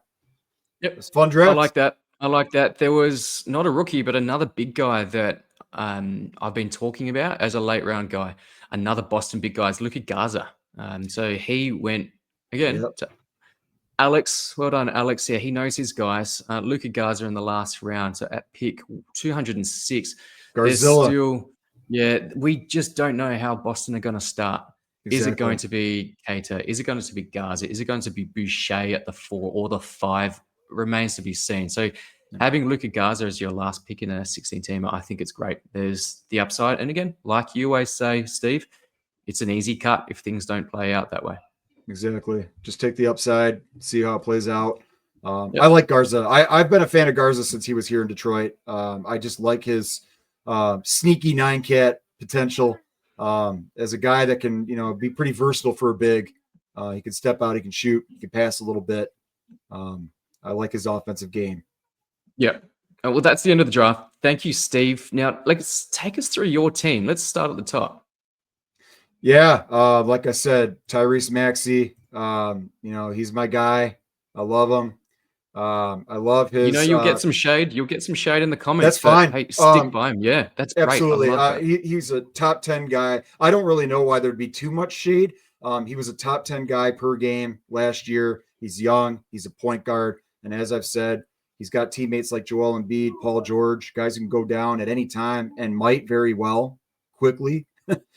Yep. it's a fun I draft. like that. I like that. There was not a rookie, but another big guy that I've been talking about as a late round guy. Another Boston big guy is Luka Garza. So he went again Yep. to Alex. Well done, Alex. Yeah, he knows his guys. Luka Garza in the last round. So at pick 206, there's Garzilla. still, yeah, we just don't know how Boston are going to start. Is it going Exactly. to be Cater? Is it going to be Garza? Is it going to be Boucher at the 4 or the 5? Remains to be seen. So having Luka Garza as your last pick in a 16-teamer, I think it's great. There's the upside. And again, like you always say, Steve, it's an easy cut if things don't play out that way. Exactly. Just take the upside, see how it plays out. Yep. I like Garza. I've been a fan of Garza since he was here in Detroit. I just like his sneaky 9-cat potential as a guy that can, be pretty versatile for a big. He can step out, he can shoot, he can pass a little bit. I like his offensive game. Yeah. Well, that's the end of the draft. Thank you, Steve. Now, let's take us through your team. Let's start at the top. Yeah, like I said, Tyrese Maxey. He's my guy. I love him. I love his. You'll get some shade. You'll get some shade in the comments. That's fine. Hey, stick by him. Yeah, that's great. Absolutely. I love that. He's a top 10 guy. I don't really know why there'd be too much shade. He was a top 10 guy per game last year. He's young. He's a point guard. And as I've said, he's got teammates like Joel Embiid, Paul George, guys who can go down at any time and might very well quickly.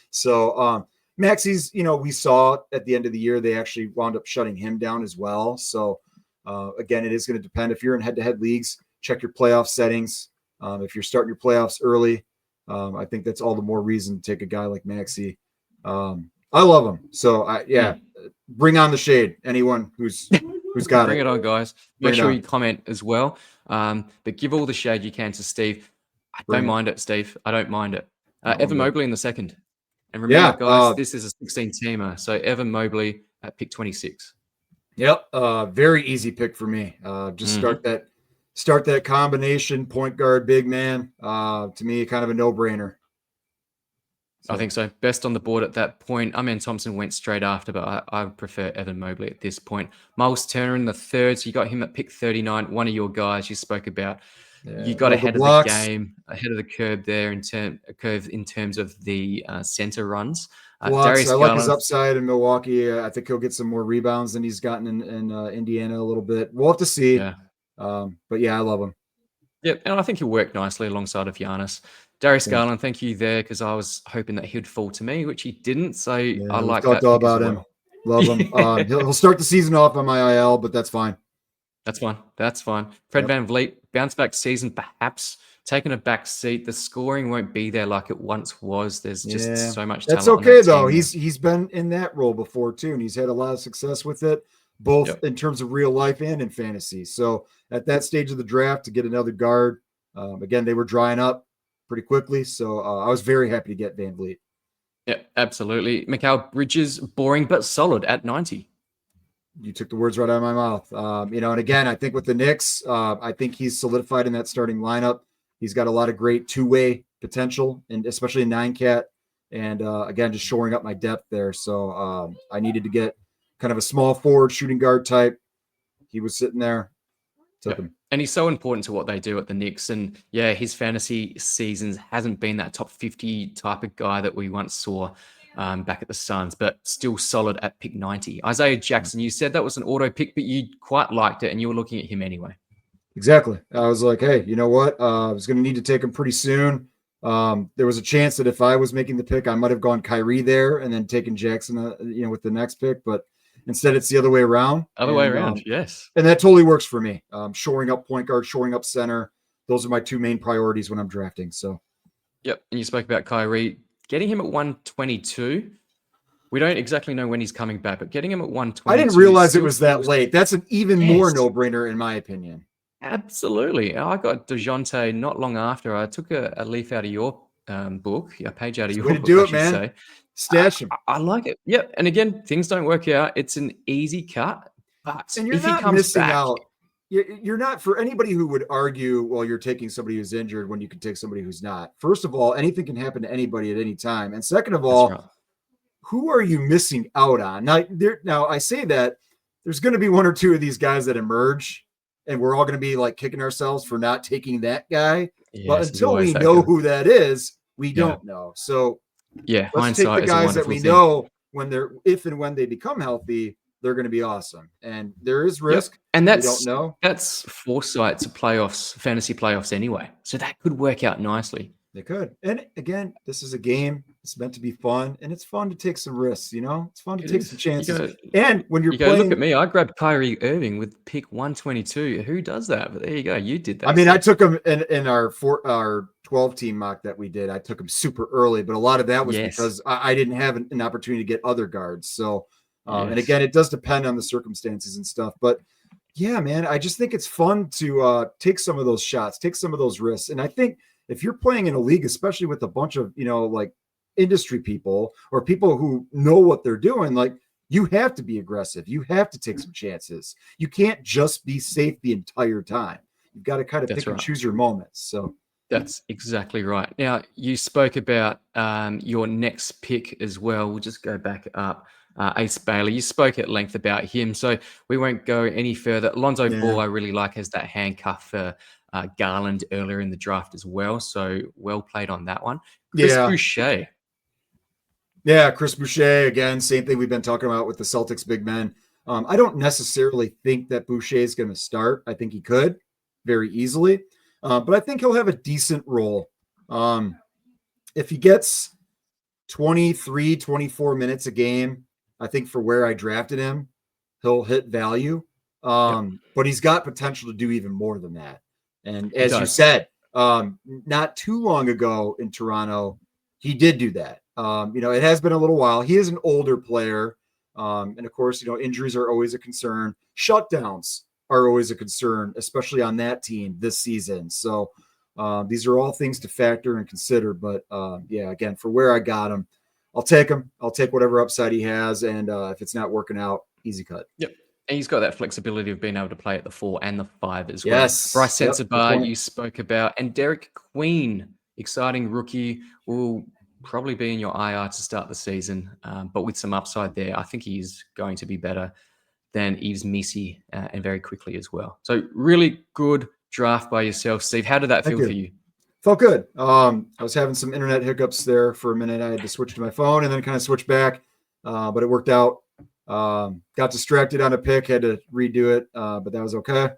So Maxey's, we saw at the end of the year, they actually wound up shutting him down as well. So again, it is going to depend. If you're in head-to-head leagues, check your playoff settings. If you're starting your playoffs early, I think that's all the more reason to take a guy like Maxey. I love him. So bring on the shade. Anyone who's got Bring it on, guys. Make sure you comment as well. But give all the shade you can to Steve. I don't mind it, Steve. I don't mind it. Evan Mobley in the second. And remember, guys, this is a 16-teamer. So Evan Mobley at pick 26. Yep. Very easy pick for me. Just start that combination, point guard, big man. To me, kind of a no-brainer. So. I think so. Best on the board at that point. Thompson went straight after, but I prefer Evan Mobley at this point. Miles Turner in the third. So you got him at pick 39. One of your guys you spoke about. You got ahead of the game, ahead of the curve there in terms of the center runs. Darius I like his upside in Milwaukee. I think he'll get some more rebounds than he's gotten in Indiana a little bit. We'll have to see. Yeah. But yeah, I love him. Yeah, and I think he'll work nicely alongside of Giannis. Darius Garland, thank you there, because I was hoping that he'd fall to me, which he didn't. So I like that. All about him. Love him. He'll start the season off on my IL, but that's fine. That's fine. Fred VanVleet, bounce back season, perhaps taking a back seat. The scoring won't be there like it once was. There's just so much talent. That's okay though. He's been in that role before too, and he's had a lot of success with it, both in terms of real life and in fantasy. So at that stage of the draft, to get another guard, again, they were drying up pretty quickly. So I was very happy to get VanVleet. Yeah, absolutely. Mikal Bridges, boring but solid at 90. You took the words right out of my mouth. And again, I think with the Knicks, I think he's solidified in that starting lineup. He's got a lot of great two-way potential, and especially in 9-cat. And again, just shoring up my depth there. So I needed to get kind of a small forward shooting guard type. He was sitting there. Took him. And he's so important to what they do at the Knicks. And yeah, his fantasy seasons hasn't been that top 50 type of guy that we once saw back at the Suns, but still solid at pick 90. Isaiah Jackson, you said that was an auto pick, but you quite liked it and you were looking at him anyway. Exactly. I was like, hey, you know what? I was going to need to take him pretty soon. There was a chance that if I was making the pick, I might have gone Kyrie there and then taken Jackson, with the next pick, but instead it's the other way around. Yes. And that totally works for me. Shoring up point guard, shoring up center. Those are my two main priorities when I'm drafting. So. Yep. And you spoke about Kyrie. Getting him at 122, we don't exactly know when he's coming back, but getting him at 122. I didn't realize it was that late. That's an even more no-brainer in my opinion. Absolutely. I got DeJounte not long after. I took a leaf out of your book, a page out of your book. Do it, man. Stash him. I like it. Yep. And again, things don't work out. It's an easy cut, but and you're if not he comes missing back, out. you're not, for anybody who would argue, well, you're taking somebody who's injured when you can take somebody who's not. First of all, anything can happen to anybody at any time. And second of That's all, right. who are you missing out on? Now I say that there's going to be one or two of these guys that emerge, and we're all going to be like kicking ourselves for not taking that guy. But Yes, there's until always we that know guy. who that is, we Yeah. don't know. So Yeah, let's take the hindsight is a guys that wonderful we thing. know if and when they become healthy, they're going to be awesome. And there is Yep, risk. and We don't know. that's foresight to playoffs, fantasy playoffs anyway, so that could work out nicely. They could. And again, this is a game. It's meant to be fun, and it's fun to take some risks. It's fun to It take some is. chances. And when you're Look at playing, me, I grabbed Kyrie Irving with pick 122. Who does that? But there you go, you did I that, mean, I so took him in our 12 team mock that we did. I took him super early, but a lot of that was yes, because I didn't have an opportunity to get other guards. So, and yes, again, it does depend on the circumstances and stuff. But yeah, man, I just think it's fun to take some of those shots, take some of those risks. And I think if you're playing in a league, especially with a bunch of, like industry people or people who know what they're doing, like you have to be aggressive. You have to take some chances. You can't just be safe the entire time. You've got to kind of that's pick and right. choose your moments. So That's exactly right. Now, you spoke about your next pick as well. We'll just go back up. Ace Bailey, you spoke at length about him, so we won't go any further. Lonzo Ball, yeah, I really like, as that handcuff for Garland earlier in the draft as well. So well played on that one. Chris yeah, Boucher. yeah. Chris Boucher, again, same thing we've been talking about with the Celtics big men. I don't necessarily think that Boucher is going to start. I think he could very easily, but I think he'll have a decent role. If he gets 23, 24 minutes a game, I think for where I drafted him, he'll hit value. Yep, But he's got potential to do even more than that. And he as you does. said, not too long ago in Toronto, he did do that. It has been a little while. He is an older player. And of course, injuries are always a concern. Shutdowns are always a concern, especially on that team this season. So these are all things to factor and consider. But yeah, again, for where I got him, I'll take him. I'll take whatever upside he has. And if it's not working out, easy cut. Yep. And he's got that flexibility of being able to play at the 4 and the 5 as well. Yes. Bryce Yep. Good Sensabaugh, point. you spoke about, and Derek Queen, exciting rookie, will probably be in your IR to start the season, but with some upside there. I think he's going to be better than Yves Missi, and very quickly as well. So really good draft by yourself, Steve. How did that Thank feel for you. you? Felt good. I was having some internet hiccups there for a minute. I had to switch to my phone and then kind of switch back, but it worked out. Got distracted on a pick, had to redo it, but that was okay.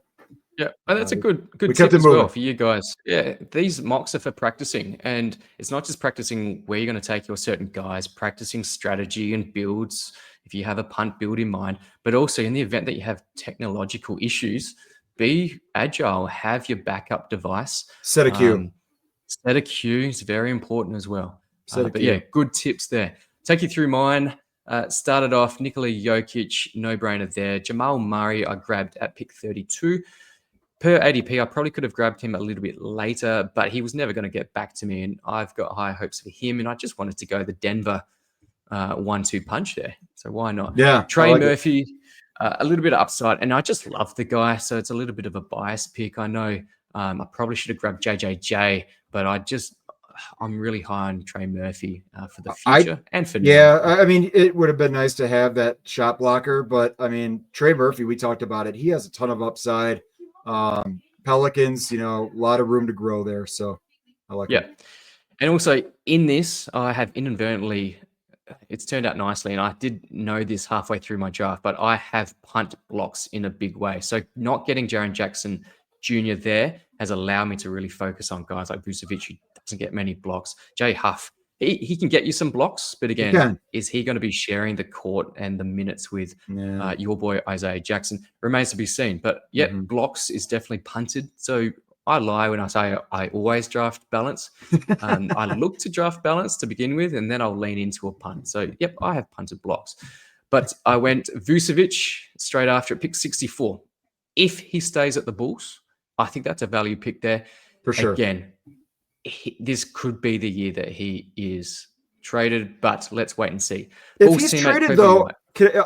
Yeah, and that's a good We tip kept it as well moving. for you guys. Yeah, these mocks are for practicing, and it's not just practicing where you're going to take your certain guys, practicing strategy and builds if you have a punt build in mind, but also in the event that you have technological issues, be agile, have your backup device. Set a queue. Set a queue is very important as well. Set a But yeah, queue. good tips there. Take you through mine. Started off Nikola Jokic, no brainer there. Jamal Murray, I grabbed at pick 32. Per ADP, I probably could have grabbed him a little bit later, but he was never going to get back to me, and I've got high hopes for him, and I just wanted to go the Denver 1-2 punch there. So why not? Yeah. Trey like Murphy, a little bit of upside, and I just love the guy, so it's a little bit of a biased pick. I know I probably should have grabbed JJJ, but I'm really high on Trey Murphy for the future and for now. Yeah, I mean, it would have been nice to have that shot blocker, but I mean, Trey Murphy, we talked about it. He has a ton of upside. Pelicans, a lot of room to grow there. So I like Yeah. him. And also in this, I have inadvertently, it's turned out nicely, and I did know this halfway through my draft, but I have punt blocks in a big way. So not getting Jaren Jackson Jr. there has allowed me to really focus on guys like Vucevic, who doesn't get many blocks. Jay Huff, he can get you some blocks, but again, is he going to be sharing the court and the minutes with your boy Isaiah Jackson? Remains to be seen. But yeah, blocks is definitely punted. So I lie when I say I always draft balance. I look to draft balance to begin with, and then I'll lean into a punt. So, yep, I have punted blocks. But I went Vucevic straight after at pick 64. If he stays at the Bulls, I think that's a value pick there. For sure. Again, this could be the year that he is traded, but let's wait and see. If he's traded, though,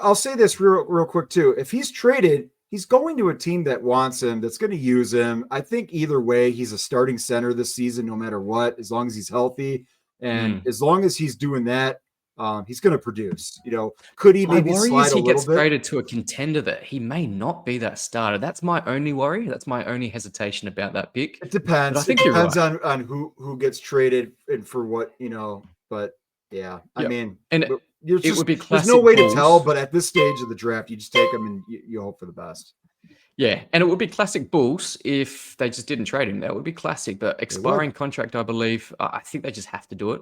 I'll say this real quick, too. If he's traded, he's going to a team that wants him, that's going to use him. I think either way, he's a starting center this season, no matter what, as long as he's healthy. And as long as he's doing that, he's going to produce. Could he maybe slide a little gets bit? traded to a contender that he may not be that starter. That's my only worry. That's my only hesitation about that pick. It depends. But I think it you're depends right. on who gets traded and for what, but yeah, I mean, and it would be there's no classic way to Bulls. tell, but at this stage of the draft, you just take them and you hope for the best. Yeah, and it would be classic Bulls if they just didn't trade him. That would be classic. But expiring contract, I believe, I think they just have to do it.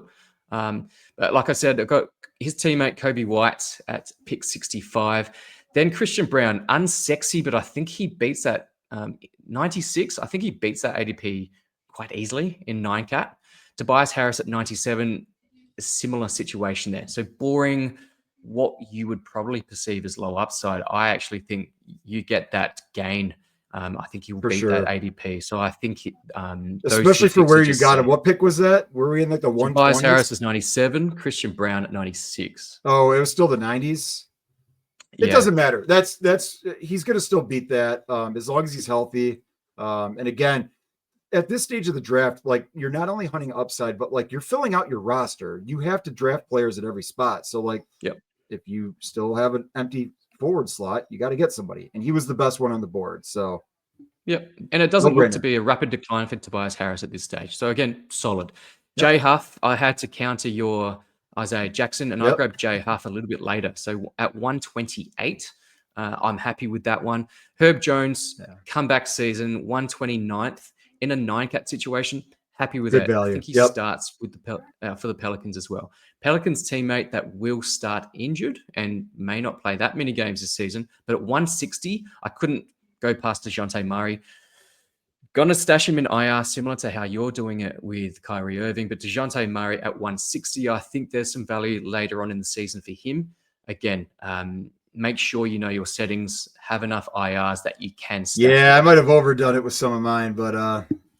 But like I said, I've got his teammate Kobe White at pick 65. Then Christian Brown, unsexy, but I think he beats that 96. I think he beats that ADP quite easily in 9-cat. Tobias Harris at 97, a similar situation there. So boring, what you would probably perceive as low upside. I actually think you get that gain. I think he'll beat that ADP. So I think especially for where you got him. What pick was that? Were we in like the 120s? Tobias Harris is 97, Christian Brown at 96. Oh, it was still the 90s. It doesn't matter. That's he's going to still beat that as long as he's healthy. And again, at this stage of the draft, like you're not only hunting upside, but like you're filling out your roster. You have to draft players at every spot. So like, if you still have an empty forward slot, you got to get somebody. And he was the best one on the board. So, and it doesn't look to be a rapid decline for Tobias Harris at this stage. So again, solid. Jay Huff, I had to counter your Isaiah Jackson, and I grabbed Jay Huff a little bit later. So at 128, I'm happy with that one. Herb Jones, comeback season, 129th in a 9-cat situation. Happy with it. I think he starts with for the Pelicans as well. Pelicans teammate that will start injured and may not play that many games this season. But at 160, I couldn't go past DeJounte Murray. Gonna stash him in IR, similar to how you're doing it with Kyrie Irving. But DeJounte Murray at 160, I think there's some value later on in the season for him. Again, make sure you know your settings, have enough IRs that you can stash. Yeah, I might have overdone it with some of mine, but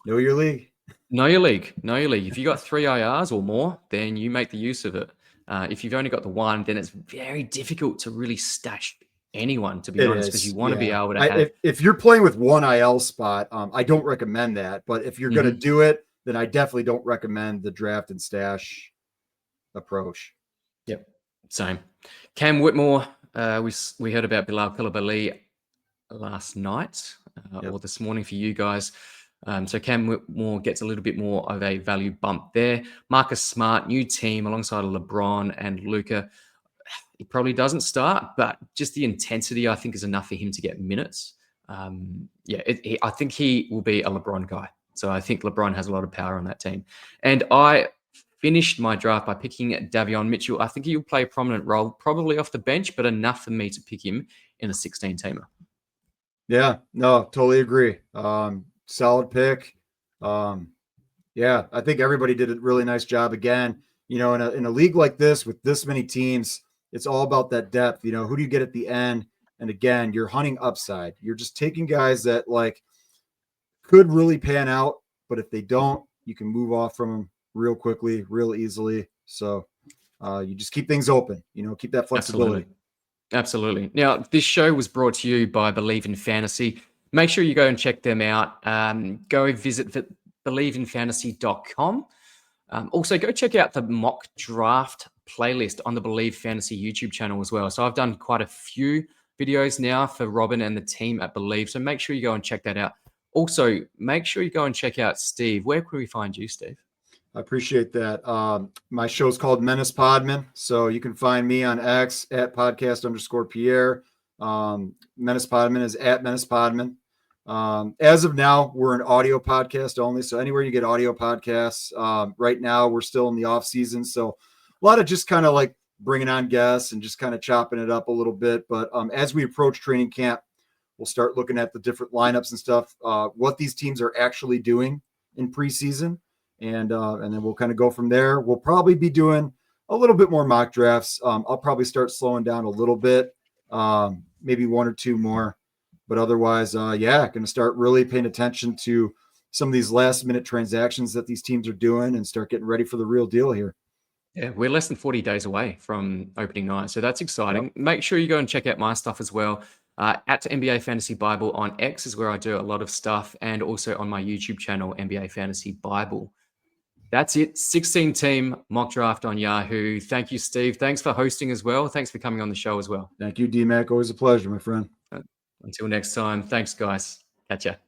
know your league. Know your league. If you got 3 IRs or more, then you make the use of it. If you've only got the 1, then it's very difficult to really stash anyone, to be honest, because you want to be able to have... If you're playing with 1 IL spot, I don't recommend that. But if you're going to do it, then I definitely don't recommend the draft and stash approach. Same. Cam Whitmore, we heard about Bilal Coulibaly last night or this morning for you guys. So Cam Whitmore gets a little bit more of a value bump there. Marcus Smart, new team alongside LeBron and Luka. He probably doesn't start, but just the intensity, I think, is enough for him to get minutes. I think he will be a LeBron guy. So I think LeBron has a lot of power on that team. And I finished my draft by picking Davion Mitchell. I think he'll play a prominent role, probably off the bench, but enough for me to pick him in a 16-teamer. Yeah, no, totally agree. Solid pick. I think everybody did a really nice job again. In a league like this with this many teams, it's all about that depth. Who do you get at the end? And again, you're hunting upside. You're just taking guys that like could really pan out, but if they don't, you can move off from them real quickly, real easily. So you just keep things open. Keep that flexibility. Absolutely. Now, this show was brought to you by Believe in Fantasy. Make sure you go and check them out. Go visit believeinfantasy.com. Also, go check out the mock draft playlist on the Believe Fantasy YouTube channel as well. So I've done quite a few videos now for Robin and the team at Believe. So make sure you go and check that out. Also, make sure you go and check out Steve. Where can we find you, Steve? I appreciate that. My show is called Menace Podmen. So you can find me on X at podcast_Pierre. Menace Podmen is at Menace Podmen. As of now, we're an audio podcast only. So anywhere you get audio podcasts, right now we're still in the off season. So a lot of just kind of like bringing on guests and just kind of chopping it up a little bit. But as we approach training camp, we'll start looking at the different lineups and stuff, what these teams are actually doing in preseason. And then we'll kind of go from there. We'll probably be doing a little bit more mock drafts. I'll probably start slowing down a little bit, maybe 1 or 2 more. But otherwise, going to start really paying attention to some of these last-minute transactions that these teams are doing and start getting ready for the real deal here. Yeah, we're less than 40 days away from opening night. So that's exciting. Make sure you go and check out my stuff as well. At NBA Fantasy Bible on X is where I do a lot of stuff, and also on my YouTube channel, NBA Fantasy Bible. That's it. 16 team mock draft on Yahoo. Thank you, Steve. Thanks for hosting as well. Thanks for coming on the show as well. Thank you, D-Mac. Always a pleasure, my friend. Until next time. Thanks, guys. Catch ya.